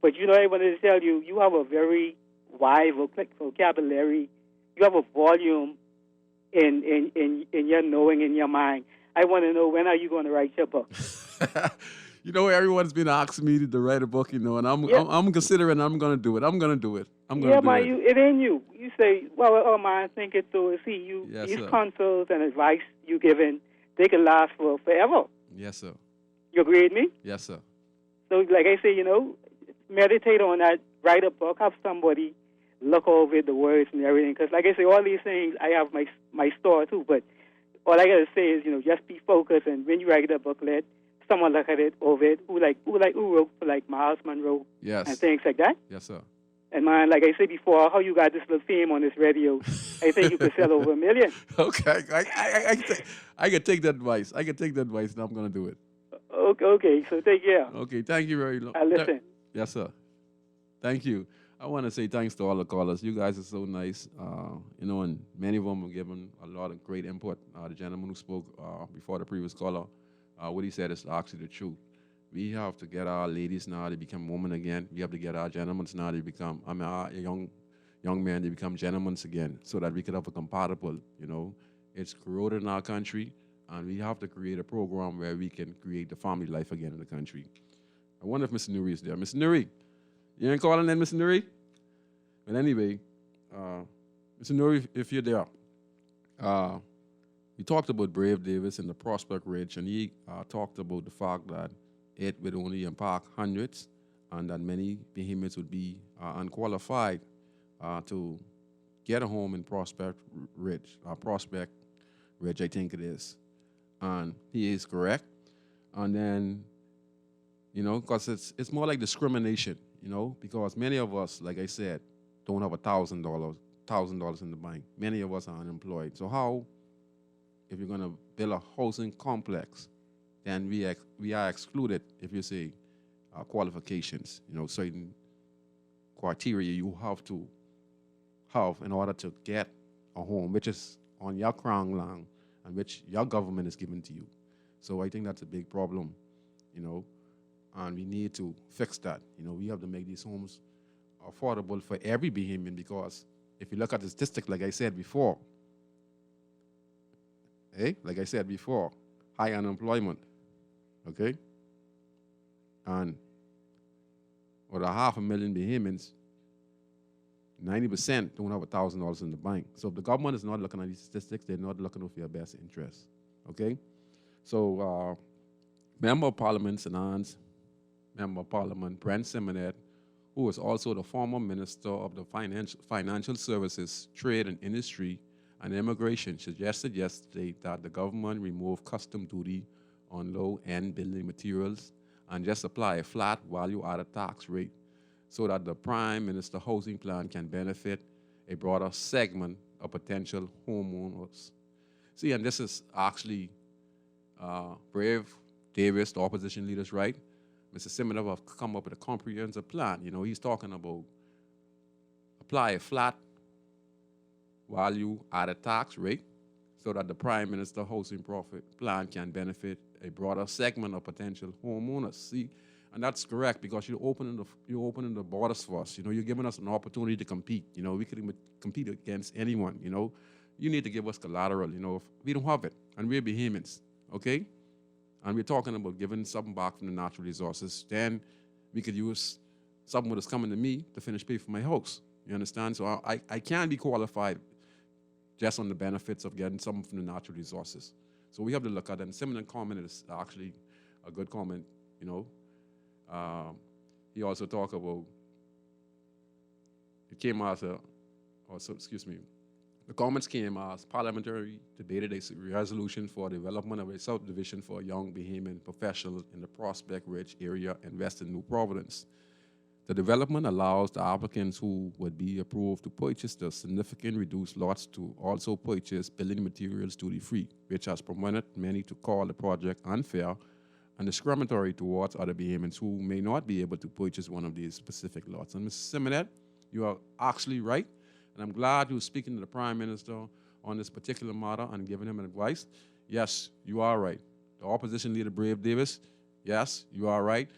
But you know, I wanted to tell you, you have a very wide vocabulary. You have a volume in your knowing, in your mind. I want to know, when are you going to write your book? You know, everyone's been asking me to write a book, you know, and I'm considering I'm going to do it. I'm going to do it. It ain't you. You say, well, man, think it through. See, these counsels and advice you giving, they can last for forever. Yes, sir. You agree with me? Yes, sir. So, like I say, you know, meditate on that, write a book, have somebody look over the words and everything. Because, like I say, all these things, I have my store too. But all I gotta say is, just be focused, and when you write a booklet, someone look at it over it who wrote for like Miles Monroe Yes. and things like that. Yes, sir. And man, like I said before, how you got this little fame on this radio, I think you could sell over 1 million. Okay, I can take that advice. I can take that advice, and I'm going to do it. Okay, so take care. Okay, thank you very much. I listen. Yes, sir. Thank you. I want to say thanks to all the callers. You guys are so nice. And many of them have given a lot of great input. The gentleman who spoke before the previous caller, what he said is actually the truth. We have to get our ladies now to become women again. We have to get our gentlemen now to become, our young men to become gentlemen again, so that we can have a compatible, It's corroded in our country, and we have to create a program where we can create the family life again in the country. I wonder if Mr. Nuri is there. Mr. Nuri, you ain't calling in, Mr. Nuri? But anyway, Mr. Nuri, if you're there, we talked about Brave Davis and the Prospect Ridge, and he talked about the fact that it would only impact hundreds, and that many behemoths would be unqualified to get a home in Prospect Ridge, I think it is. And he is correct. And then, because it's more like discrimination, because many of us, like I said, don't have $1,000 in the bank. Many of us are unemployed. So how, if you're going to build a housing complex, then we are excluded if you say qualifications, certain criteria you have to have in order to get a home, which is on your crown land and which your government is giving to you. So I think that's a big problem, and we need to fix that. We have to make these homes affordable for every Bahamian, because if you look at the statistics, like I said before, high unemployment, okay? And with 500,000 Bahamians, 90% don't have $1,000 in the bank. So if the government is not looking at these statistics, they're not looking for your best interest, okay? So Member of Parliament Sanans, Member of Parliament Brent Simonet, who is also the former Minister of the Financial Services, Trade and Industry and Immigration, suggested yesterday that the government remove custom duty on low-end building materials and just apply a flat value-added tax rate so that the Prime Minister Housing Plan can benefit a broader segment of potential homeowners. See, and this is actually Brave Davis, the opposition leader's right. Mr. Simonov have come up with a comprehensive plan. He's talking about apply a flat value-added tax rate so that the Prime Minister Housing Profit Plan can benefit a broader segment of potential homeowners. See, and that's correct, because you're opening the borders for us. You're giving us an opportunity to compete. We can compete against anyone. You need to give us collateral. If we don't have it, and we're Bahamians, okay? And we're talking about giving something back from the natural resources, then we could use something that's coming to me to finish pay for my house. You understand? So I can't be qualified just on the benefits of getting something from the natural resources. So we have to look at that. And Simon's comment is actually a good comment, He also talked about, the comments came as parliamentary debated a resolution for development of a subdivision for young Bahamian professionals in the Prospect Ridge area in Western New Providence. The development allows the applicants who would be approved to purchase the significant reduced lots to also purchase building materials duty-free, which has prompted many to call the project unfair and discriminatory towards other Bahamians who may not be able to purchase one of these specific lots. And Mr. Simonet, you are actually right, and I'm glad you're speaking to the Prime Minister on this particular matter and giving him advice. Yes, you are right. The opposition leader, Brave Davis, yes, you are right.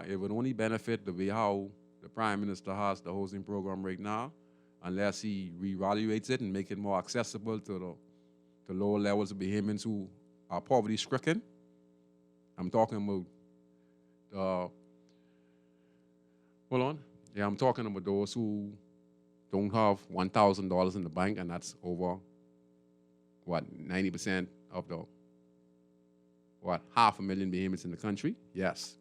It would only benefit the way how the Prime Minister has the housing program right now, unless he reevaluates it and make it more accessible to the lower levels of Bahamians who are poverty-stricken. I'm talking about I'm talking about those who don't have $1,000 in the bank, and that's over 90% of the 500,000 Bahamians in the country. Yes.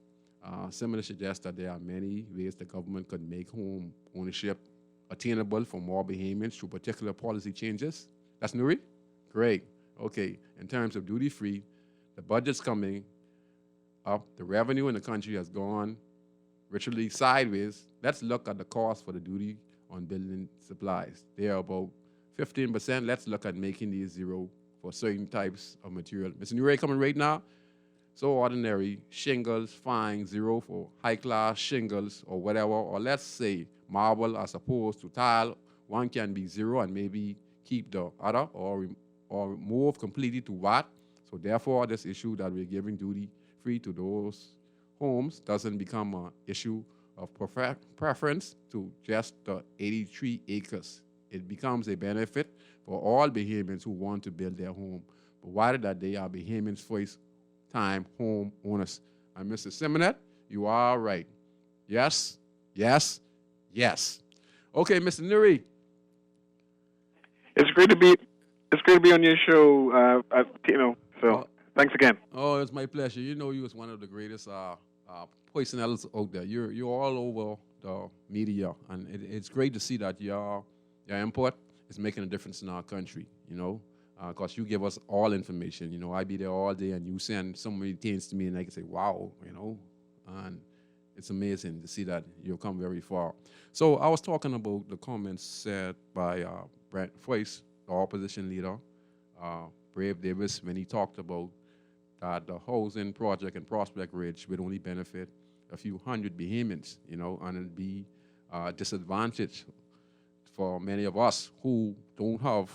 Similar suggests that there are many ways the government could make home ownership attainable for more Bahamians through particular policy changes. That's Nuri? Great. Okay, in terms of duty-free, the budget's coming up. The revenue in the country has gone virtually sideways. Let's look at the cost for the duty on building supplies. They are about 15%. Let's look at making these zero for certain types of material. Mr. Newray coming right now. So ordinary shingles, fine, zero for high-class shingles or whatever, or let's say marble as opposed to tile. One can be zero and maybe keep the other or move completely to what. So therefore, this issue that we're giving duty-free to those homes doesn't become an issue of preference to just the 83 acres. It becomes a benefit for all Bahamians who want to build their home, provided that they are Bahamians' first-time home owners. And Mr. Simonet, you are right. Yes, yes, yes. Okay, Mr. Nuri. It's great to be on your show. So thanks again. Oh, it's my pleasure. You know, you was one of the greatest personalities out there. You're all over the media, and it's great to see that your input is making a difference in our country. You know, because you give us all information. You know, I be there all day, and you send so many things to me, and I can say, "Wow," you know, and it's amazing to see that you've come very far. So I was talking about the comments said by Brent Foyce, the opposition leader, Brave Davis, when he talked about that the housing project in Prospect Ridge would only benefit a few hundred Bahamians, you know, and it'd be a disadvantage for many of us who don't have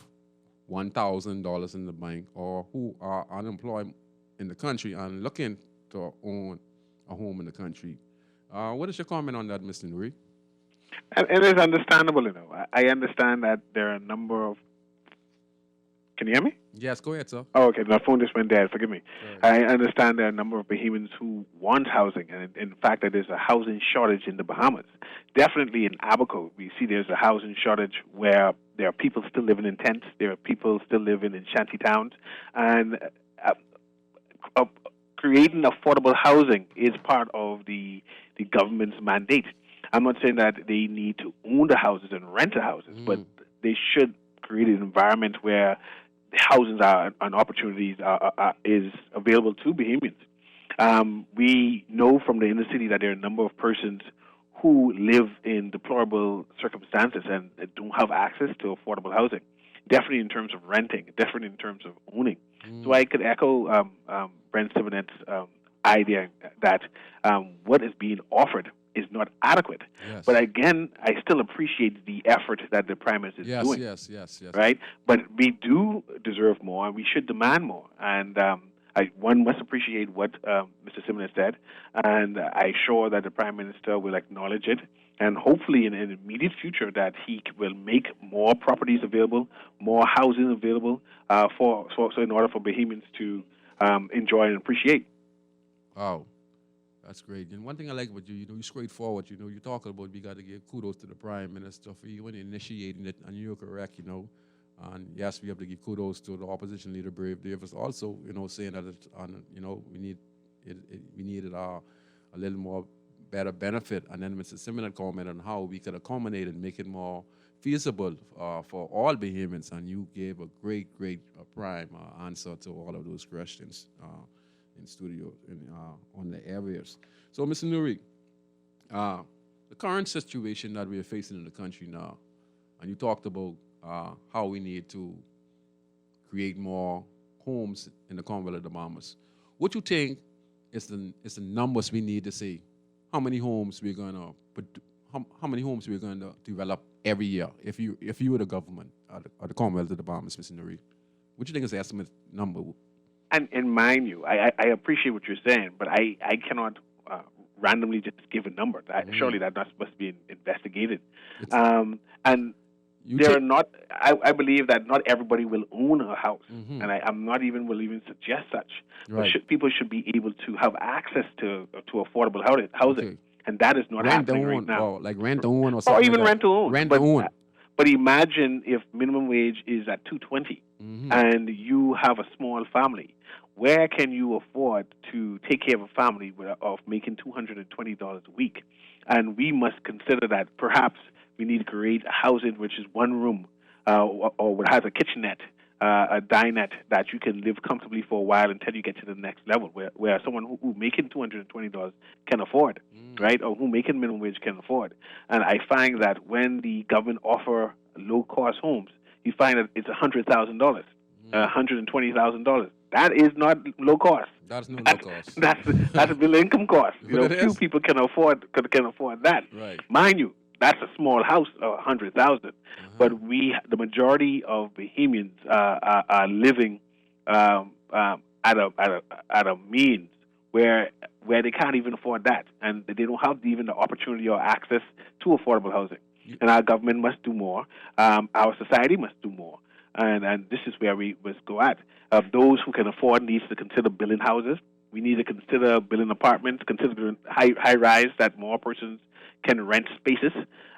$1,000 in the bank or who are unemployed in the country and looking to own a home in the country. What is your comment on that, Mr. Nuri? It is understandable, you know. I understand that there are a number of... Can you hear me? Yes, go ahead, sir. Oh, okay. My phone just went dead. Forgive me. I understand there are a number of Bahamians who want housing, and in fact, that there's a housing shortage in the Bahamas. Definitely in Abaco, we see there's a housing shortage where there are people still living in tents, there are people still living in shanty towns, and creating affordable housing is part of the government's mandate. I'm not saying that they need to own the houses and rent the houses, but they should create an environment where housing and opportunities is available to Bahamians. We know from the inner city that there are a number of persons who live in deplorable circumstances and don't have access to affordable housing, definitely in terms of renting, definitely in terms of owning. So I could echo Brent Simonet's idea that what is being offered is not adequate. Yes. But again, I still appreciate the effort that the Prime Minister is doing. Yes. Right? But we do deserve more, and we should demand more. And one must appreciate what Mr. Simonet said, and I'm sure that the Prime Minister will acknowledge it, and hopefully in the immediate future that he will make more properties available, more housing available so in order for Bahamians to enjoy and appreciate. Wow. That's great. And one thing I like about you, you know, you're straightforward. You know, you're talking about we got to give kudos to the Prime Minister for even initiating it, and you're correct, you know. And yes, we have to give kudos to the opposition leader, Brave Davis, also, you know, saying that, you know, we needed a little more better benefit. And then Mr. Simonet commented on how we could accommodate and make it more feasible for all Bahamians. And you gave a great prime answer to all of those questions. In studio on the areas. So, Mr. Nuri, the current situation that we are facing in the country now, and you talked about how we need to create more homes in the Commonwealth of the Bahamas. What you think is the numbers we need to say? How many homes we're going to develop every year if you were the government of the Commonwealth of the Bahamas, Mr. Nuri? What do you think is the estimate number? And mind you, I appreciate what you're saying, but I cannot randomly just give a number. Surely that's not supposed to be investigated. And there are not. I believe that not everybody will own a house, and I'm not even will even suggest such. Right. But people should be able to have access to affordable housing, and that is not happening right now. Like rent to own, or even like rent to own. Rent to own. But imagine if minimum wage is at $2.20 and you have a small family. Where can you afford to take care of a family of making $220 a week? And we must consider that perhaps we need to create a housing which is one room or has a kitchenette a dinette that you can live comfortably for a while until you get to the next level, where someone who making $220 can afford, right, or who making minimum wage can afford. And I find that when the government offer low-cost homes, you find that it's $100,000, $120,000. That is not low cost. That's no low cost. That's a middle income cost. Few people can afford that. Right. Mind you, that's a small house, 100,000. But the majority of Bahamians are living at a means where they can't even afford that, and they don't have even the opportunity or access to affordable housing. And our government must do more. Our society must do more. And this is where we must go at. Those who can afford needs to consider building houses. We need to consider building apartments, consider high-rise that more persons can rent spaces.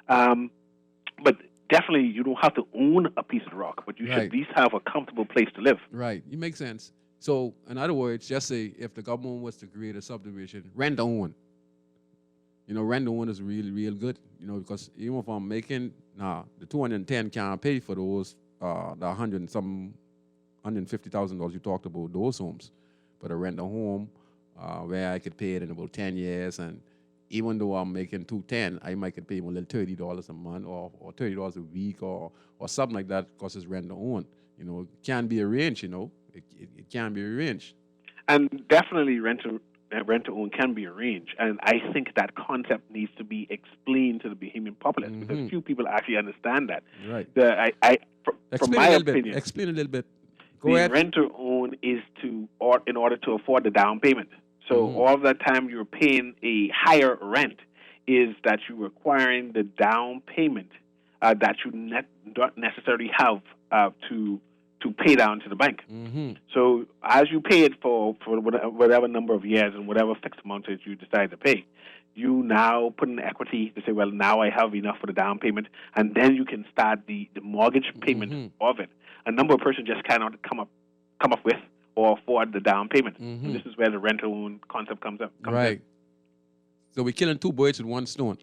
But definitely you don't have to own a piece of rock, but you should at least have a comfortable place to live. Right. You make sense. So, in other words, just say if the government was to create a subdivision, rent to own. Rent to own is really, real good, because even if I'm making, the 210 can't pay for those, the $150,000 you talked about, those homes. But a rent a home where I could pay it in about 10 years, and even though I'm making $210, I might could pay more than $30 a month or $30 a week or something like that because it's rent to own. It can be arranged, it can be arranged. And definitely rent to own can be arranged. And I think that concept needs to be explained to the Bahamian populace because few people actually understand that. Right. From my opinion, explain a little bit. Go ahead. Rent to own is in order to afford the down payment. So all that time you're paying a higher rent is that you're requiring the down payment that you don't necessarily have to pay down to the bank. So as you pay it for whatever number of years and whatever fixed amount that you decide to pay, you now put in equity to say, well, now I have enough for the down payment, and then you can start the mortgage payment of it. A number of persons just cannot come up with or afford the down payment. And this is where the rent-to-own concept comes right. in. So we're killing two birds with one stone.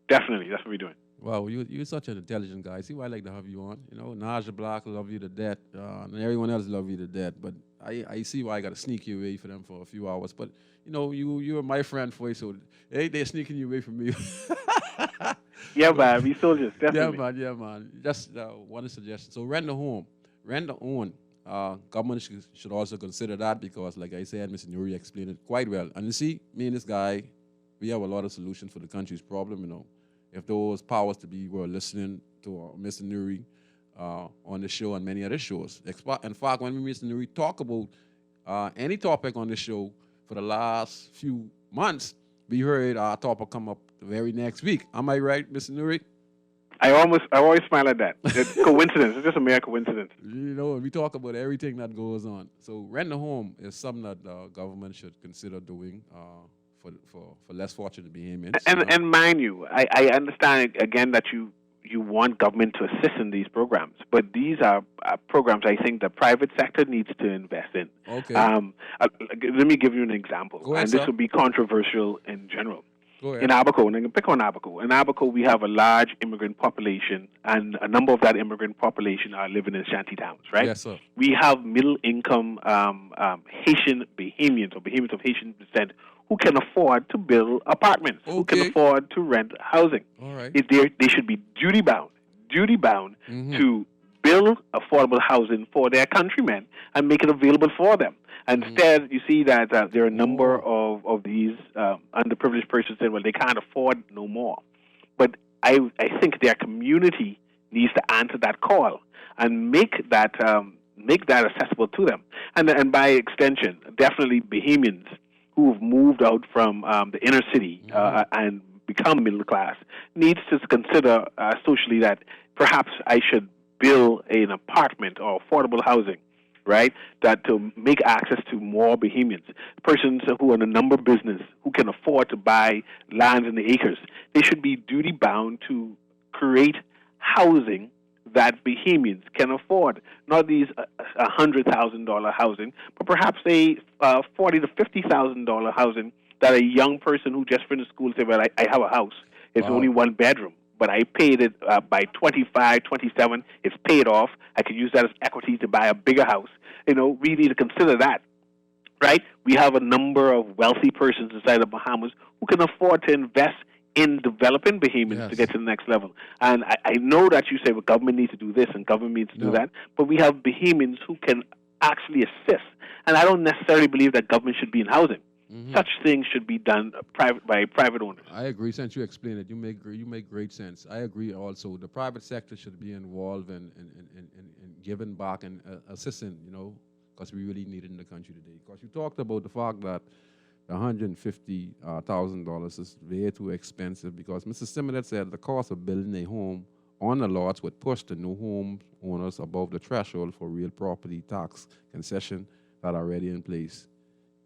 Definitely, that's what we're doing. Wow, you're such an intelligent guy. See why I like to have you on. Naja Black love you to death, and everyone else love you to death. But I see why I got to sneak you away for them for a few hours. But you're my friend for you, so they're sneaking you away from me. Yeah, man, we soldiers, definitely. Yeah, man. Just one suggestion. So rent a home, rent to own. Government should also consider that because, like I said, Mr. Nuri explained it quite well. And you see, me and this guy, we have a lot of solutions for the country's problem. If those powers to be were listening to Mr. Nuri on the show and many other shows. In fact, when Mr. Nuri talk about any topic on the show for the last few months, we heard our topic come up the very next week. Am I right, Mr. Nuri? I always smile at that. It's coincidence. It's just a mere coincidence. We talk about everything that goes on. So rent a home is something that the government should consider doing for less fortunate Bahamians. And mind you, I understand again that you want government to assist in these programs, but these are programs I think the private sector needs to invest in. Okay. Let me give you an example, Go ahead, and this sir. will be controversial in general. Go ahead. In Abaco, and I can pick on Abaco. In Abaco, we have a large immigrant population, and a number of that immigrant population are living in shanty towns, right? Yes, sir. We have middle-income Haitian Bahamians or Bahamians of Haitian descent who can afford to build apartments, who can afford to rent housing. All right. They should be duty-bound to build affordable housing for their countrymen and make it available for them. Instead, you see that there are a number of these underprivileged persons saying, well, they can't afford no more. But I think their community needs to answer that call and make that accessible to them. And by extension, definitely Bahamians who have moved out from the inner city and become middle class needs to consider socially that perhaps I should build an apartment or affordable housing, right, that to make access to more Bahamians, persons who are in a number business, who can afford to buy lands in the acres. They should be duty-bound to create housing that Bahamians can afford. Not these $100,000 housing, but perhaps a $40,000 to $50,000 housing that a young person who just finished school say, well, I have a house. It's only one bedroom, but I paid it by 25, 27. It's paid off. I can use that as equity to buy a bigger house. We need to consider that, right? We have a number of wealthy persons inside the Bahamas who can afford to invest in developing Bahamians to get to the next level. And I know that you say, well, government needs to do this and government needs to do that, but we have Bahamians who can actually assist. And I don't necessarily believe that government should be in housing. Mm-hmm. Such things should be done by private owners. I agree. Since you explained it, you make great sense. I agree also. The private sector should be involved in giving back and assisting, because we really need it in the country today. Because you talked about the fact that $150,000 is way too expensive, because Mr. Simonet said the cost of building a home on the lots would push the new home owners above the threshold for real property tax concession that are already in place.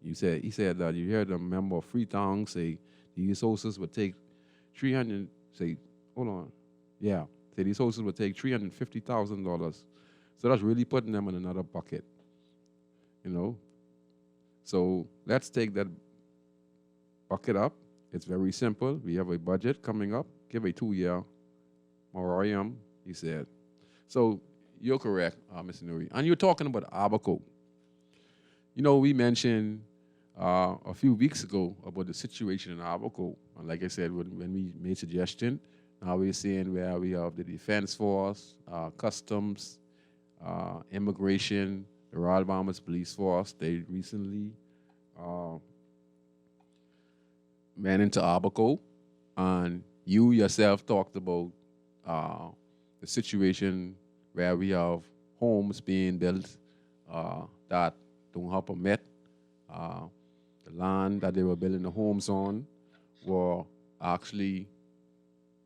He said that you heard a member of Freetown say these houses would take these houses would take $350,000. So that's really putting them in another bucket, So let's take that bucket up. It's very simple. We have a budget coming up. Give a 2-year moratorium, he said. So you're correct, Mr. Nuri. And you're talking about Abaco. We mentioned a few weeks ago about the situation in Abaco. And like I said, when we made suggestion, now we're seeing where we have the Defense Force, Customs, Immigration, the Royal Bahamas Police Force. They recently went into Abaco, and you yourself talked about the situation where we have homes being built that don't have permit. The land that they were building the homes on were actually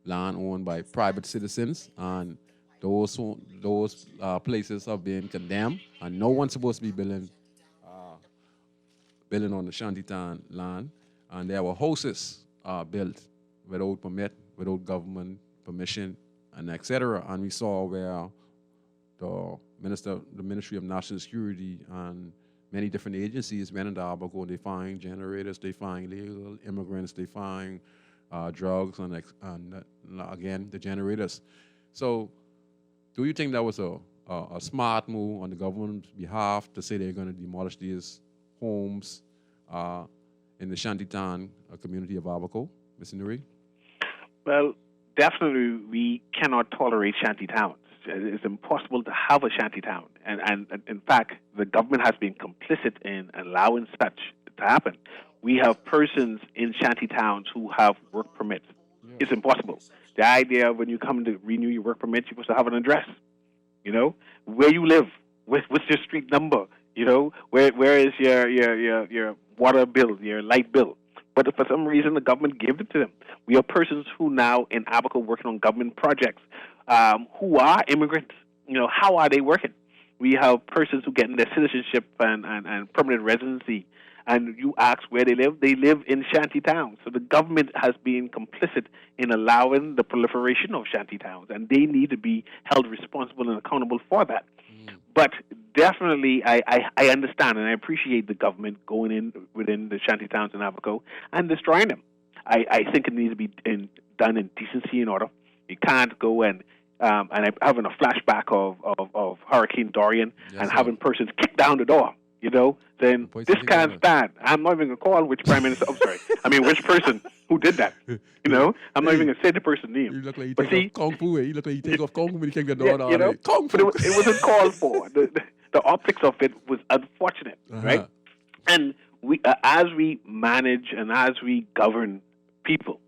land owned by private citizens, and those places have been condemned, and no one's supposed to be building on the Shantytown land. And there were houses built without permit, without government permission, and etc. And we saw where the Ministry of National Security and many different agencies went into Abaco, and they find generators, they find illegal immigrants, they find drugs, and again, the generators. So do you think that was a smart move on the government's behalf to say they're going to demolish these homes in the Shantytown community of Abaco, Mr. Nuri? Well, definitely we cannot tolerate shantytowns. It's impossible to have a shantytown. And in fact, the government has been complicit in allowing such to happen. We have persons in shantytowns who have work permits. Yeah. It's impossible. The idea when you come to renew your work permit, you're supposed to have an address. Where you live, what's your street number, where is your water bill, your light bill. But for some reason, the government gave it to them. We have persons who now in Abaco working on government projects who are immigrants. How are they working? We have persons who get their citizenship and permanent residency, and you ask where they live. They live in shantytowns. So the government has been complicit in allowing the proliferation of shantytowns, and they need to be held responsible and accountable for that. But definitely, I understand and I appreciate the government going in within the shantytowns in Abaco and destroying them. I think it needs to be done in decency and order. You can't go and I'm having a flashback of Hurricane Dorian and having persons kick down the door, then this can't stand. I'm not even going to call which prime minister, which person who did that, I'm not even going to say the person's name. You look like you take off Kung Fu, You look like you take off Kung Fu when you kick the door down. Kung Fu. But it wasn't called for. The optics of it was unfortunate, right? And we, as we manage and as we govern people,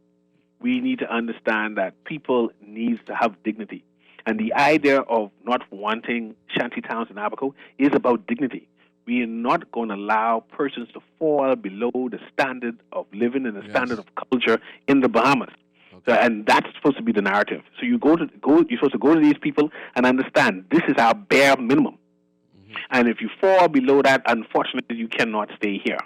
we need to understand that people need to have dignity. And the idea of not wanting shantytowns in Abaco is about dignity. We are not going to allow persons to fall below the standard of living and the standard of culture in the Bahamas. Okay. And that's supposed to be the narrative. So you're supposed to go to these people and understand this is our bare minimum. Mm-hmm. And if you fall below that, unfortunately, you cannot stay here.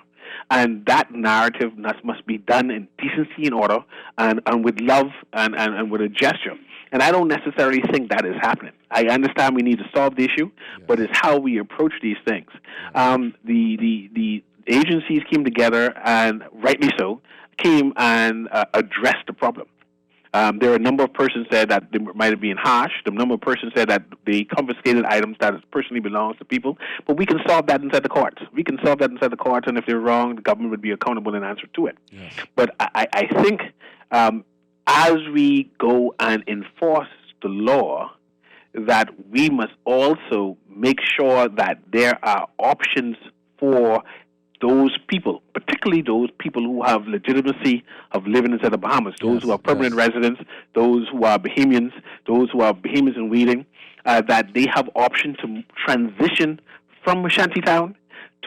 And that narrative must be done in decency and order and with love and with a gesture. And I don't necessarily think that is happening. I understand we need to solve the issue, but it's how we approach these things. The agencies came together, and rightly so, came and addressed the problem. There are a number of persons said that they might have been harsh. The number of persons said that they confiscated items that personally belongs to people. But we can solve that inside the courts. We can solve that inside the courts, and if they're wrong, the government would be accountable and answer to it. Yes. But I think as we go and enforce the law, that we must also make sure that there are options for those people, particularly those people who have legitimacy of living inside the Bahamas, those who are permanent residents, those who are Bahamians, those who are Bahamians in waiting, that they have option to transition from a shantytown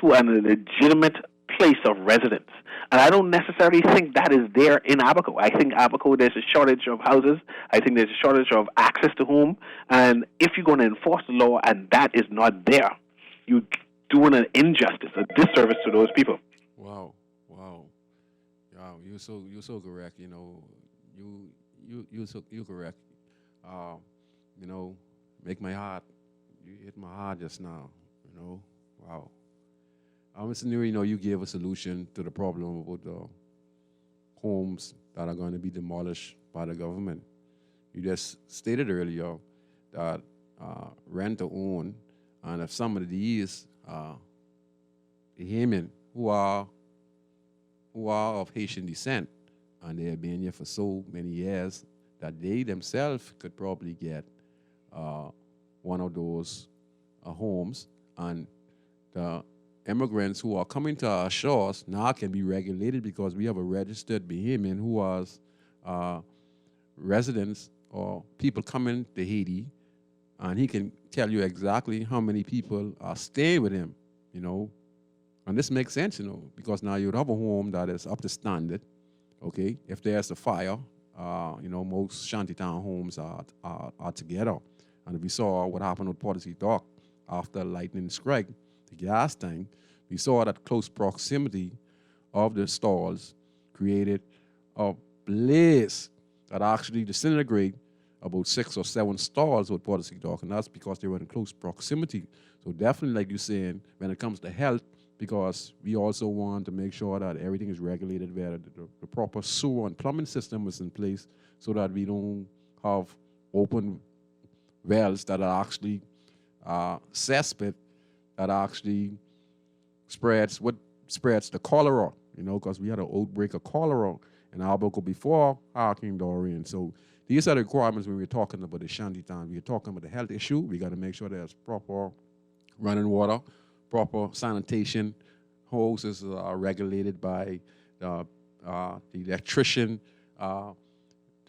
to a legitimate place of residence. And I don't necessarily think that is there in Abaco. I think Abaco, there's a shortage of houses. I think there's a shortage of access to home. And if you're going to enforce the law and that is not there, you're doing an injustice, a disservice to those people. Wow. You're so correct. You know, you're correct. You know, make my heart. You hit my heart just now. You know, wow. Mr. Nuri, you know, you gave a solution to the problem about the homes that are going to be demolished by the government. You just stated earlier that rent to own, and if some of these Bahamian who are of Haitian descent, and they have been here for so many years that they themselves could probably get one of those homes, and the immigrants who are coming to our shores now can be regulated because we have a registered Bahamian who was residents or people coming to Haiti, and he can tell you exactly how many people are staying with him, you know. And this makes sense, you know, because now you have a home that is up to standard, okay? If there's a fire, you know, most shantytown homes are together. And if we saw what happened with Portsea Dock after lightning strike, the gas tank, we saw that close proximity of the stalls created a blaze that actually disintegrated about 6 or 7 stalls with Portsea Dock, and that's because they were in close proximity. So definitely, like you're saying, when it comes to health, because we also want to make sure that everything is regulated, where the proper sewer and plumbing system is in place so that we don't have open wells that are actually cesspit that actually spreads the cholera, you know, because we had an outbreak of cholera in Abaco before Hurricane Dorian. So these are the requirements when we're talking about the shantytown. We're talking about the health issue. We got to make sure there's proper running water, proper sanitation. Hoses are regulated by the electrician to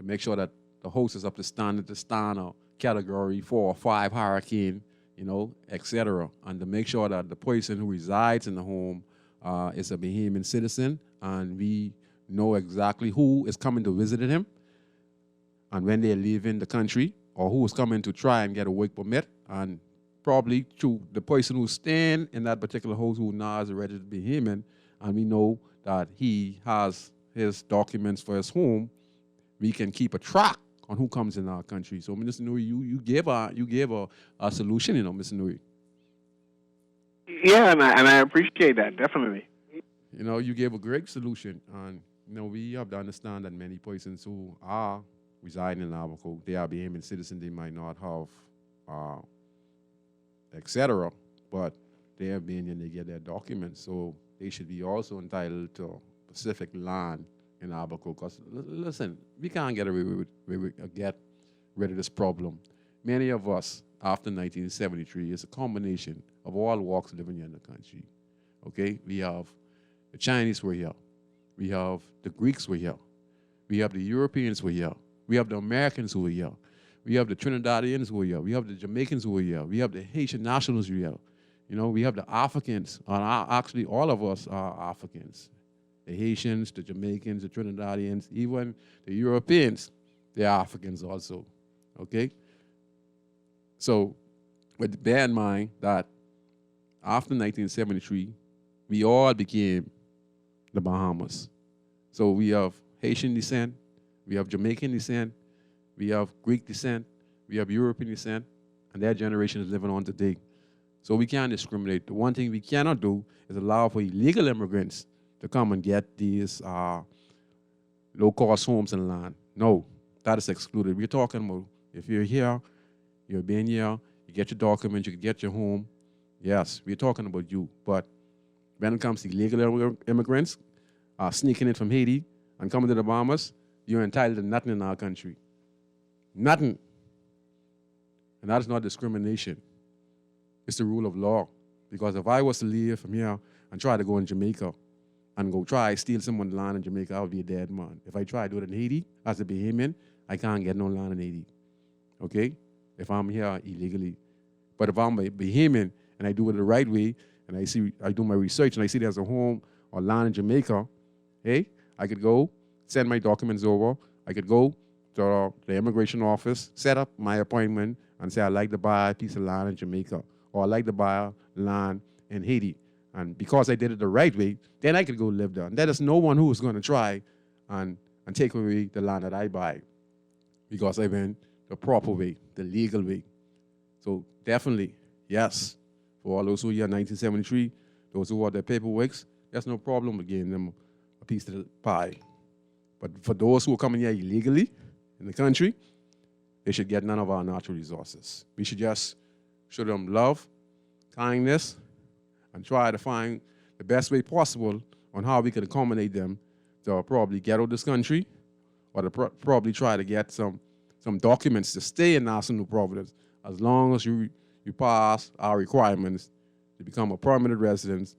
make sure that the hose is up to standard, the standard category 4 or 5 hurricane, you know, etc. And to make sure that the person who resides in the home is a Bahamian citizen, and we know exactly who is coming to visit him and when they're leaving the country, or who is coming to try and get a work permit, and probably to the person who's staying in that particular house who now is a registered Bahamian, and we know that he has his documents for his home, we can keep a track on who comes in our country. So, Mr. Nuri, you gave a solution, you know, Mr. Nuri. Yeah, and I appreciate that, definitely. You know, you gave a great solution, and you know, we have to understand that many persons who are residing in Abaco, they are Bahamian citizens, they might not have, etc., but they have been and they get their documents, so they should be also entitled to specific land in Abaco. Because listen, we can't get rid of this problem. Many of us after 1973 is a combination of all walks living here in the country. Okay, we have the Chinese were here, we have the Greeks were here, we have the Europeans were here, we have the Americans who were here, we have the Trinidadians who were here, we have the Jamaicans who were here, we have the Haitian nationals who were here. You know, we have the Africans, and actually all of us are Africans. The Haitians, the Jamaicans, the Trinidadians, even the Europeans, they're Africans also, okay? So, but bear in mind that after 1973, we all became the Bahamas. So we have Haitian descent, we have Jamaican descent, we have Greek descent, we have European descent, and that generation is living on today. So we can't discriminate. The one thing we cannot do is allow for illegal immigrants to come and get these low-cost homes and land. No, that is excluded. We're talking about if you're here, you're being here, you get your documents, you can get your home. Yes, we're talking about you. But when it comes to illegal immigrants sneaking in from Haiti and coming to the Bahamas, you're entitled to nothing in our country. Nothing. And that is not discrimination. It's the rule of law. Because if I was to leave from here and try to go in Jamaica and go try steal someone's land in Jamaica, I would be a dead man. If I try to do it in Haiti as a Bahamian, I can't get no land in Haiti. Okay? If I'm here illegally. But if I'm a Bahamian and I do it the right way, and I do my research and I see there's a home or land in Jamaica, hey, I could go, send my documents over, I could go to the immigration office, set up my appointment, and say I'd like to buy a piece of land in Jamaica, or I'd like to buy land in Haiti. And because I did it the right way, then I could go live there. And there is no one who is going to try and take away the land that I buy, because I went the proper way, the legal way. So definitely, yes, for all those who are here in 1973, those who are their paperwork, there's no problem with giving them a piece of the pie. But for those who are coming here illegally in the country, they should get none of our natural resources. We should just show them love, kindness, and try to find the best way possible on how we can accommodate them to probably get out of this country, or to probably try to get some documents to stay in Nassau New Providence, as long as you pass our requirements to become a permanent resident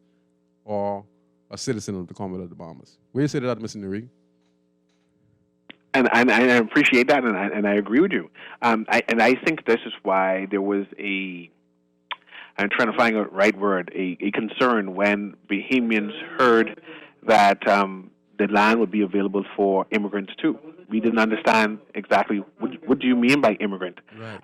or a citizen of the Commonwealth of the Bahamas. What do you say to that, Mr. Nuri? And I appreciate that, and I agree with you. I think this is why there was I'm trying to find a right word, a concern when Bahamians heard that the land would be available for immigrants too. We didn't understand exactly what do you mean by immigrant. Right.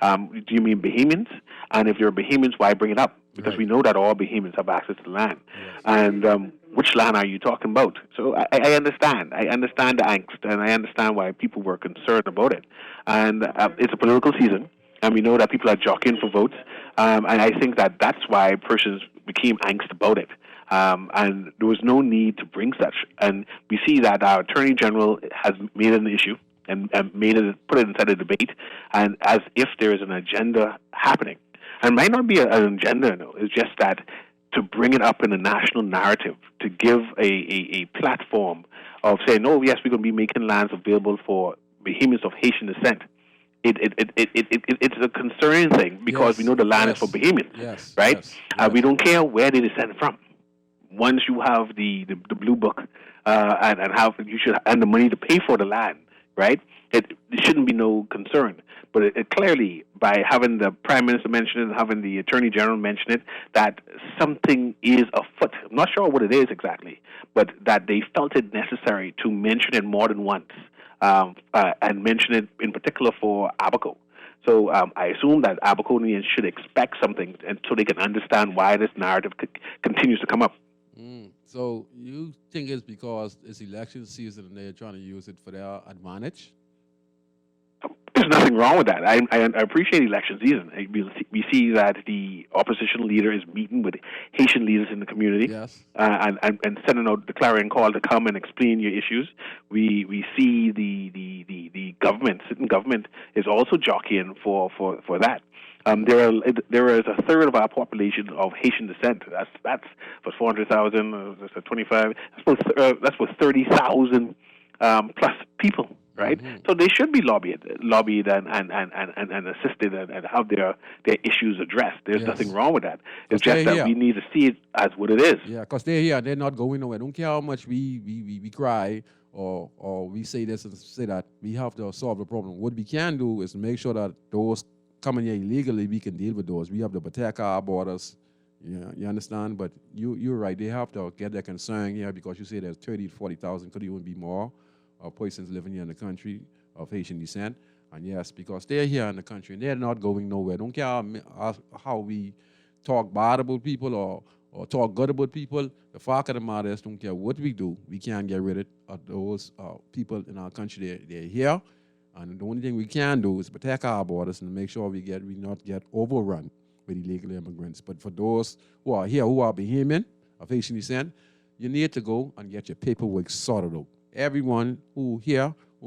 Do you mean Bahamians? And if you're Bahamians, why bring it up? Because we know that all Bahamians have access to land. Yes. And which land are you talking about? So I understand. I understand the angst, and I understand why people were concerned about it. And it's a political season, and we know that people are jockeying for votes. And I think that's why persons became angst about it. And there was no need to bring such. And we see that our Attorney General has made it an issue and put it inside a debate, and as if there is an agenda happening. And it might not be an agenda, no. It's just that to bring it up in a national narrative, to give a platform of saying, oh, yes, we're going to be making lands available for Bahamians of Haitian descent. It's a concerning thing, because we know the land is for Bahamians, right? We don't care where they descend from. Once you have the blue book and the money to pay for the land, right? There shouldn't be no concern. But it clearly, by having the Prime Minister mention it and having the Attorney General mention it, that something is afoot. I'm not sure what it is exactly, but that they felt it necessary to mention it more than once, and mention it in particular for Abaco. So I assume that Abaconians should expect something, and so they can understand why this narrative continues to come up. So you think it's because it's election season and they're trying to use it for their advantage? There's nothing wrong with that. I appreciate election season. We see that the opposition leader is meeting with Haitian leaders in the community, and sending out the clarion call to come and explain your issues. We see the government, sitting government, is also jockeying for that. There is a third of our population of Haitian descent. That's for 400,000. That's 25. That's for 30,000 plus people. Right, so they should be lobbied and assisted and have their issues addressed. There's nothing wrong with that. It's just that we need to see it as what it is. Yeah, because they're here, they're not going nowhere. Don't care how much we cry or we say this and say that. We have to solve the problem. What we can do is make sure that those coming here illegally, we can deal with those. We have to protect our borders. Yeah, you understand? But you're right. They have to get their concern here, because you say there's 30,000 to 40,000, could even be more, of persons living here in the country of Haitian descent. And yes, because they're here in the country and they're not going nowhere. Don't care how we talk bad about people or talk good about people. The fact of the matter is, don't care what we do, we can't get rid of those people in our country. They're here. And the only thing we can do is protect our borders and make sure we not get overrun with illegal immigrants. But for those who are here, who are Bahamian of Haitian descent, you need to go and get your paperwork sorted out. Everyone who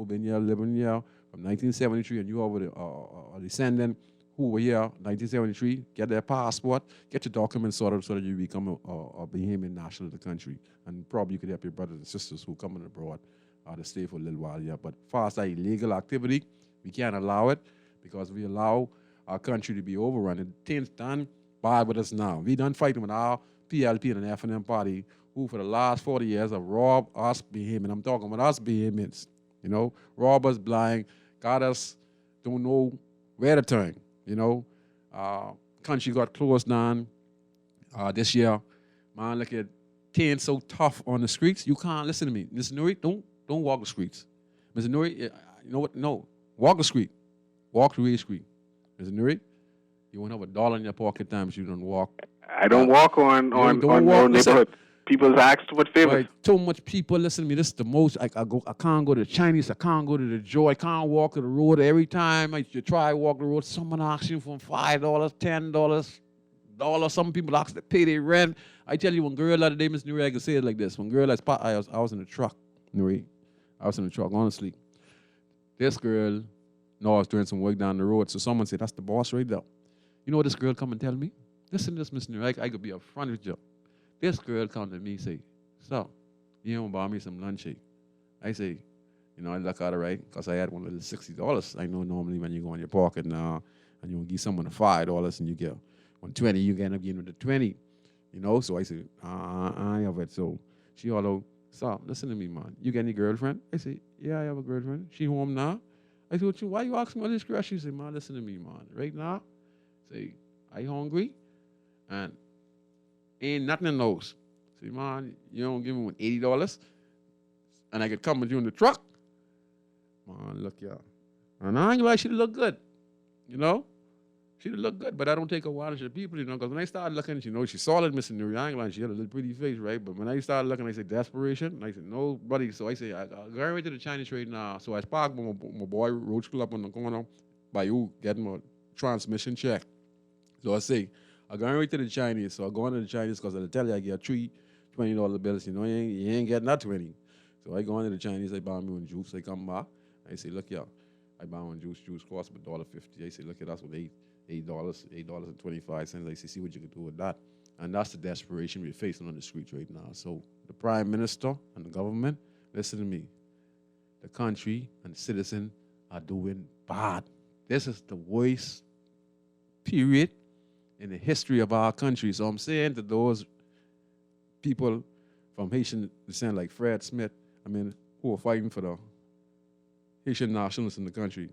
been here, living here from 1973 and you are a descendant who were here 1973, get their passport, get your documents sorted so that you become a Bahamian national of the country. And probably you could help your brothers and sisters who come in abroad to stay for a little while here. But as far as that illegal activity, we can't allow it because we allow our country to be overrun. And things done bad with us now. We done fighting with our PLP and the FNM party who for the last 40 years have robbed us Bahamians. I'm talking about us Bahamians, rob us blind, got us, don't know where to turn. Country got closed down this year. Man, look at things so tough on the streets. You can't listen to me. Mr. Nuri, don't walk the streets. Mr. Nuri, you know what? No, walk the street. Walk the street. Mr. Nuri, you won't have $1 in your pocket times you don't walk. I don't walk on neighborhood. People ask what favors. Right, too much people listen to me. This is the most. I can't go to the Chinese. I can't go to the Joe. I can't walk to the road. Every time you try to walk the road, someone asks you for $5, $10. Some people ask to pay their rent. I tell you, one girl the other day, Miss Nuri, I can say it like this. One girl, I was in the truck, Nuri. I was in the truck, honestly. This girl, I was doing some work down the road. So someone said, that's the boss right there. You know what this girl come and tell me? Listen to this, Miss Nuri. I could be upfront with you. This girl come to me and say, so, you don't buy me some lunch? I say, I look at her, right? Because I had one little $60. I know normally when you go in your pocket now and you give someone $5 and you get $1.20, you end up getting the 20. So I say, I have it. So she all so listen to me, man. You got any girlfriend? I say, yeah, I have a girlfriend. She home now. I said, why you asking me all this girl? She said, man, listen to me, man. Right now, say, I hungry and ain't nothing in the house. Say, man, you don't give me $80 and I could come with you in the truck? Man, look, y'all. And I ain't like she look good. She look good, but I don't take advantage of people, because when I started looking, she's solid, Miss Nuri. I ain't lying, she had a little pretty face, right? But when I started looking, I said, desperation. And I said, no, buddy. So I say, I'm going right to the Chinese trade now. So I sparked my boy Roach Club on the corner by you getting my transmission check. So I say, I'm going right to the Chinese. So I go into the Chinese because I'll tell you I get $3 $20 bills. You ain't getting that 20. So I go into the Chinese, I buy me one juice. I come back. I say, look, y'all, I buy one juice. Juice costs $1.50. I say, look, that's what $8.25. I say, see what you can do with that. And that's the desperation we're facing on the streets right now. So the Prime Minister and the government, listen to me. The country and the citizen are doing bad. This is the worst period in the history of our country. So I'm saying to those people from Haitian descent like Fred Smith, who are fighting for the Haitian nationalists in the country.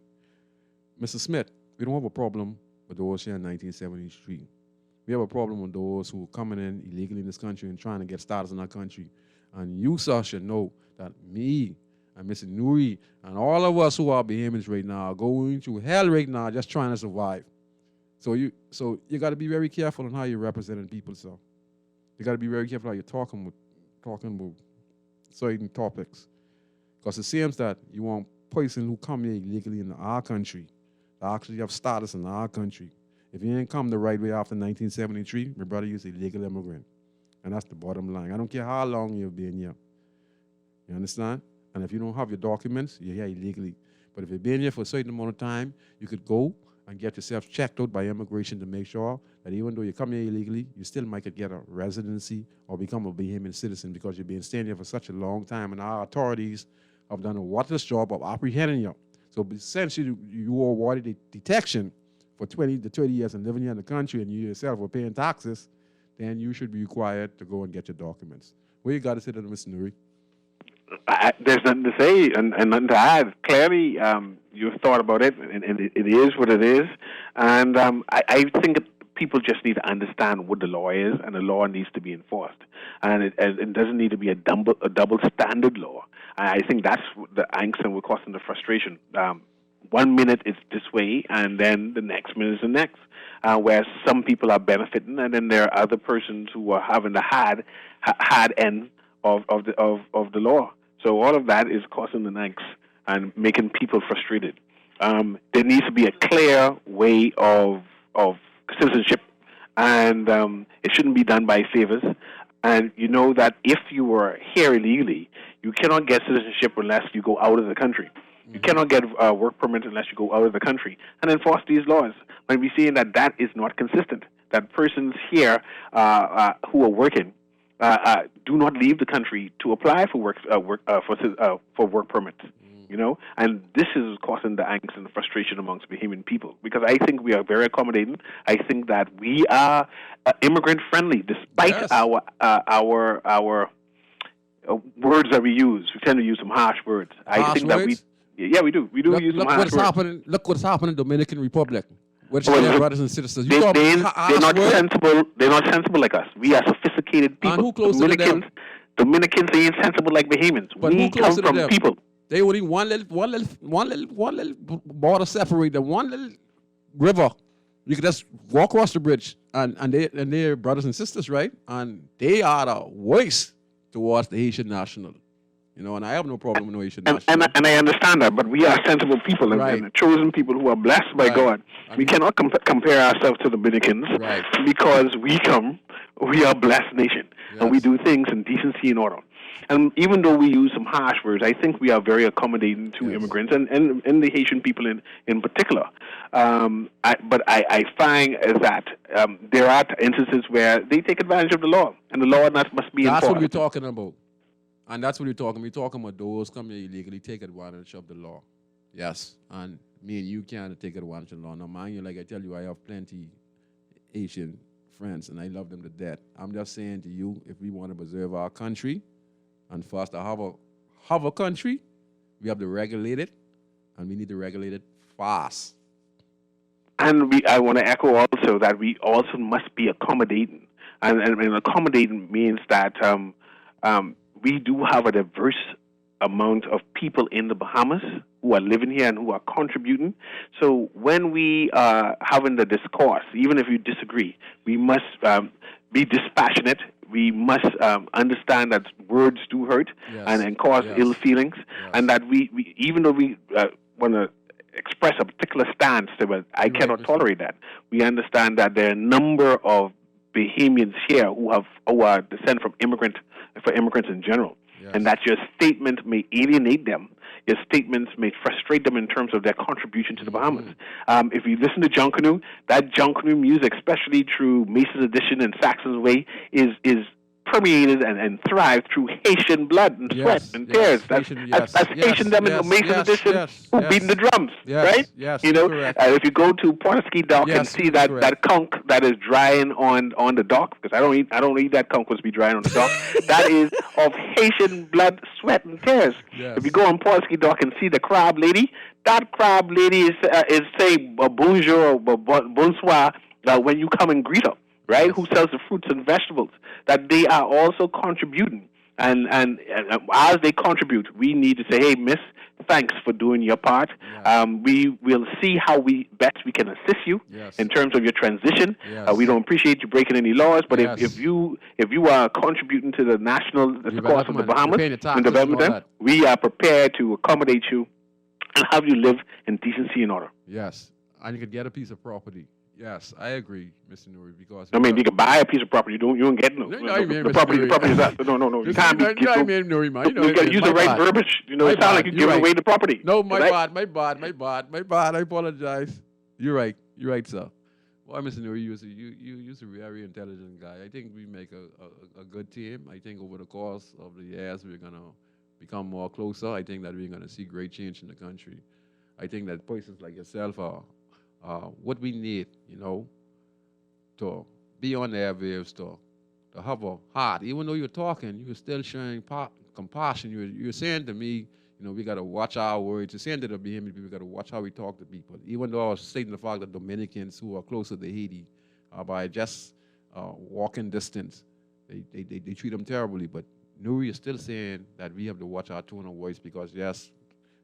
Mr. Smith, we don't have a problem with those here in 1970 Street. We have a problem with those who are coming in illegally in this country and trying to get status in our country. And you, sir, should know that me and Mr. Nuri and all of us who are Bahamians right now are going through hell right now just trying to survive. So you got to be very careful on how you're representing people, sir. You got to be very careful how you're talking about certain topics. Because it seems that you want a person who come here illegally in our country to actually have status in our country. If you ain't come the right way after 1973, my brother, you're a legal immigrant. And that's the bottom line. I don't care how long you've been here. You understand? And if you don't have your documents, you're here illegally. But if you've been here for a certain amount of time, you could go and get yourself checked out by immigration to make sure that even though you come here illegally, you still might could get a residency or become a Bahamian citizen because you've been staying here for such a long time, and our authorities have done a worthless job of apprehending you. So essentially, you were awarded a detection for 20 to 30 years and living here in the country, and you yourself were paying taxes, then you should be required to go and get your documents. What you got to say to Mr. Nuri? There's nothing to say and nothing to add. Clearly, you've thought about it, and it is what it is. And I think people just need to understand what the law is, and the law needs to be enforced. And it doesn't need to be a double standard law. I think that's the angst and what causing the frustration. 1 minute it's this way, and then the next minute is the next. Where some people are benefiting, and then there are other persons who are having the hard end of the law. So all of that is causing the angst and making people frustrated. There needs to be a clear way of citizenship, and it shouldn't be done by favors. And you know that if you were here illegally, you cannot get citizenship unless you go out of the country. You cannot get a work permit unless you go out of the country and enforce these laws. When we're seeing that is not consistent, that persons here who are working do not leave the country to apply for work permits. You know, and this is causing the angst and the frustration amongst Bahamian people, because I think we are very accommodating. I think that we are immigrant friendly, despite our words that we use. We tend to use some harsh words. I think words? that we do use some harsh words. Look what's happening in the Dominican Republic. Which brothers and sisters. They're not sensible. They're not sensible like us. We are sophisticated people. And who closer to them? Dominicans ain't sensible like Bahamians. But we who closer come from to them? people. They only one little border separate them, one little river. You can just walk across the bridge, and they're brothers and sisters, right? And they are the worst towards the Haitian national. You know, and I have no problem with no Haitian national. And I understand that, but we are sensible people and chosen people who are blessed by God. We cannot compare ourselves to the Dominicans because we are a blessed nation, and we do things in decency and order. And even though we use some harsh words, I think we are very accommodating to immigrants and the Haitian people in particular. But I find that there are instances where they take advantage of the law, and the law must be enforced. That's what we're talking about. And that's what we're talking. We're talking about those come here illegally, take advantage of the law. Yes. And me and you can't take advantage of the law. Now, mind you, like I tell you, I have plenty Asian friends, and I love them to death. I'm just saying to you, if we want to preserve our country, and for us to have a country, we have to regulate it, and we need to regulate it fast. And I want to echo also that we also must be accommodating. And accommodating means that we do have a diverse amount of people in the Bahamas who are living here and who are contributing. So when we are having the discourse, even if you disagree, we must be dispassionate. We must understand that words do hurt and cause ill feelings, and that we even though we want to express a particular stance, but I cannot tolerate that. We understand that there are a number of Bahamians here who are descend from immigrants in general, and that your statement may alienate them. Your statements may frustrate them in terms of their contribution to the Bahamas. If you listen to Junkanoo, that Junkanoo music, especially through Mason's Edition and Saxon's Way, is permeated and thrived through Haitian blood and sweat and tears. That's Haitian them in Mason's Edition who beating the drums, right? Yes, you know, if you go to Pawtucket Dock and see that conch that is drying on the dock, because I don't eat that conch was be drying on the dock. That is of Haitian blood, sweat, and tears. If you go on Pawtucket Dock and see the crab lady, that crab lady is say bonjour or bonsoir when you come and greet her. Right, who sells the fruits and vegetables, that they are also contributing. And as they contribute, we need to say, hey, miss, thanks for doing your part. We will see how we can assist you in terms of your transition. We don't appreciate you breaking any laws, but if you are contributing to the cause of the Bahamas and development, we are prepared to accommodate you and have you live in decency and order. Yes, and you could get a piece of property. Yes, I agree, Mr. Nuri, because you can buy a piece of property. You don't get no. The property is us. No. You can't be. You got to use the right verbiage. You know, it sounds like you're giving away the property. No, my bad. I apologize. You're right, sir. Well, Mr. Nuri, you're a very intelligent guy. I think we make a good team. I think over the course of the years, we're gonna become more closer. I think that we're gonna see great change in the country. I think that persons like yourself are what we need, you know, to be on the airwaves, to have a heart. Even though you're talking, you're still showing compassion. You're saying to me, you know, we got to watch our words. You're saying to the Bahamian people, we got to watch how we talk to people. Even though I was stating the fact that Dominicans who are closer to Haiti, by just walking distance, they treat them terribly. But Nuri is still saying that we have to watch our tone of voice because, yes,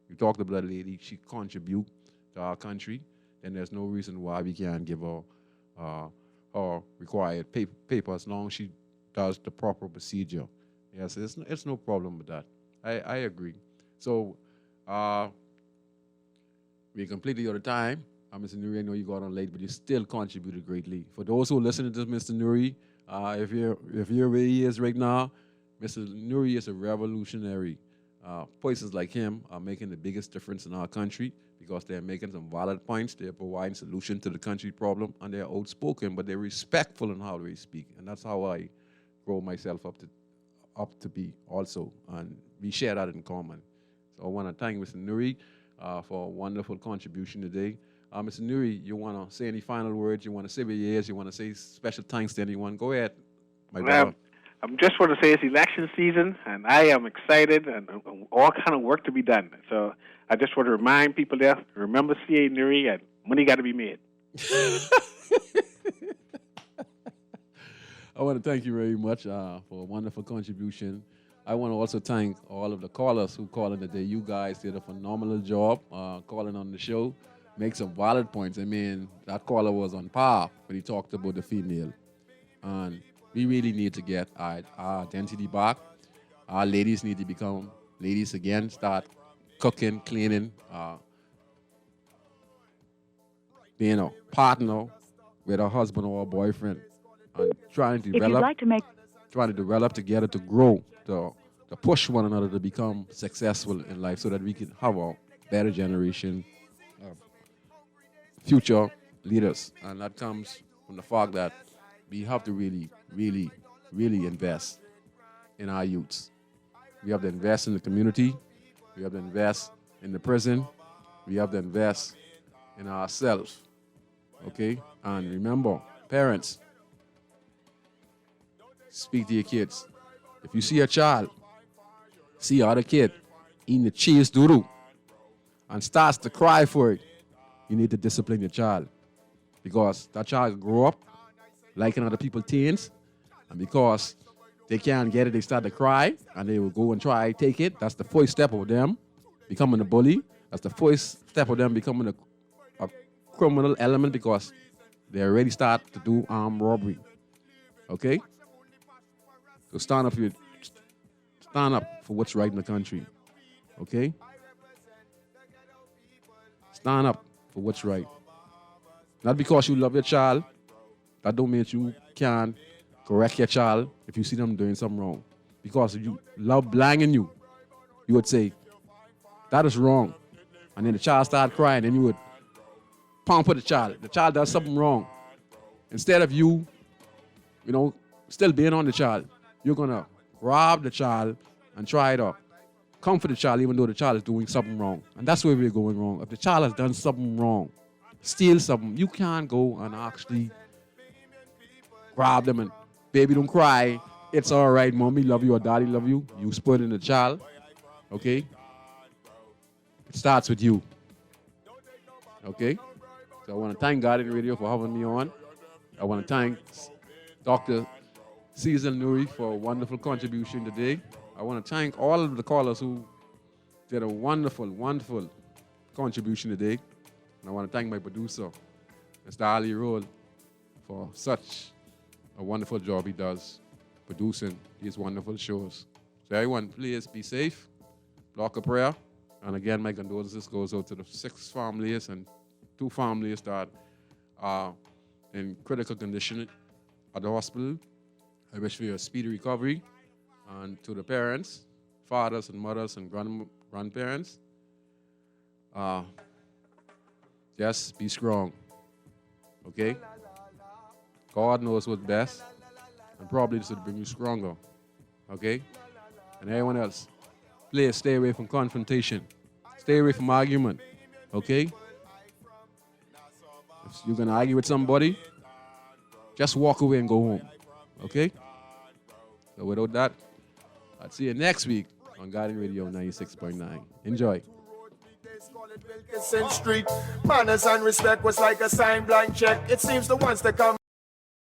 you talk to Blood Lady, she contribute to our country. And there's no reason why we can't give her required paper as long as she does the proper procedure. Yes, it's no problem with that. I agree. So we're completely out of time. Mr. Nuri, I know you got on late, but you still contributed greatly. For those who are listening to Mr. Nuri, if you're where he is right now, Mr. Nuri is a revolutionary. Voices like him are making the biggest difference in our country because they're making some valid points. They're providing solutions to the country problem, and they're outspoken, but they're respectful in how they speak. And that's how I grow myself up to be also, and we share that in common. So I want to thank Mr. Nuri for a wonderful contribution today. Mr. Nuri, you want to say any final words? You want to say your years? You want to say special thanks to anyone? Go ahead, my brother. I just want to say it's election season, and I am excited, and all kind of work to be done. So I just want to remind people there, remember C.A. Nuri, and money got to be made. I want to thank you very much for a wonderful contribution. I want to also thank all of the callers who called in today. You guys did a phenomenal job calling on the show. Make some valid points. I mean, that caller was on par when he talked about the female. And we really need to get our identity back. Our ladies need to become ladies again, start cooking, cleaning, being a partner with a husband or a boyfriend, and trying to develop together to grow, to push one another to become successful in life so that we can have a better generation of future leaders. And that comes from the fact that we have to really, really, really invest in our youths. We have to invest in the community. We have to invest in the prison. We have to invest in ourselves. Okay? And remember, parents, speak to your kids. If you see a child, see other kid eating the cheese doodoo and starts to cry for it, you need to discipline your child. Because that child grow up liking other people's things, and because they can't get it, they start to cry, and they will go and try to take it. That's the first step of them becoming a bully. That's the first step of them becoming a criminal element, because they already start to do armed robbery. Okay? So stand up for what's right in the country. Okay? Stand up for what's right. Not because you love your child. That don't mean you can't correct your child if you see them doing something wrong. Because if you love blanging you would say, that is wrong. And then the child start crying, and you would pamper the child. The child does something wrong. Instead of you still being on the child, you're going to grab the child and try to comfort the child even though the child is doing something wrong. And that's where we're going wrong. If the child has done something wrong, steal something, you can't go and actually grab them and, baby, don't cry. It's all right, mommy love you or daddy love you. You spurt in the child, okay? It starts with you, okay? So I want to thank Guardian Radio for having me on. I want to thank Dr. Cecil Nuri for a wonderful contribution today. I want to thank all of the callers who did a wonderful, wonderful contribution today. And I want to thank my producer, Mr. Ali Roll, for such a wonderful job he does producing these wonderful shows. So everyone, please be safe, block a prayer. And again, my condolences goes out to the 6 families and 2 families that are in critical condition at the hospital. I wish for your speedy recovery. And to the parents, fathers and mothers and grandparents, just be strong, okay? God knows what's best, and probably this will bring you stronger, okay? And everyone else, please stay away from confrontation. Stay away from argument, okay? If you're going to argue with somebody, just walk away and go home, okay? So without that, I'll see you next week on Guardian Radio 96.9. Enjoy. Street manners and respect was like a sign blank check. It seems the ones that come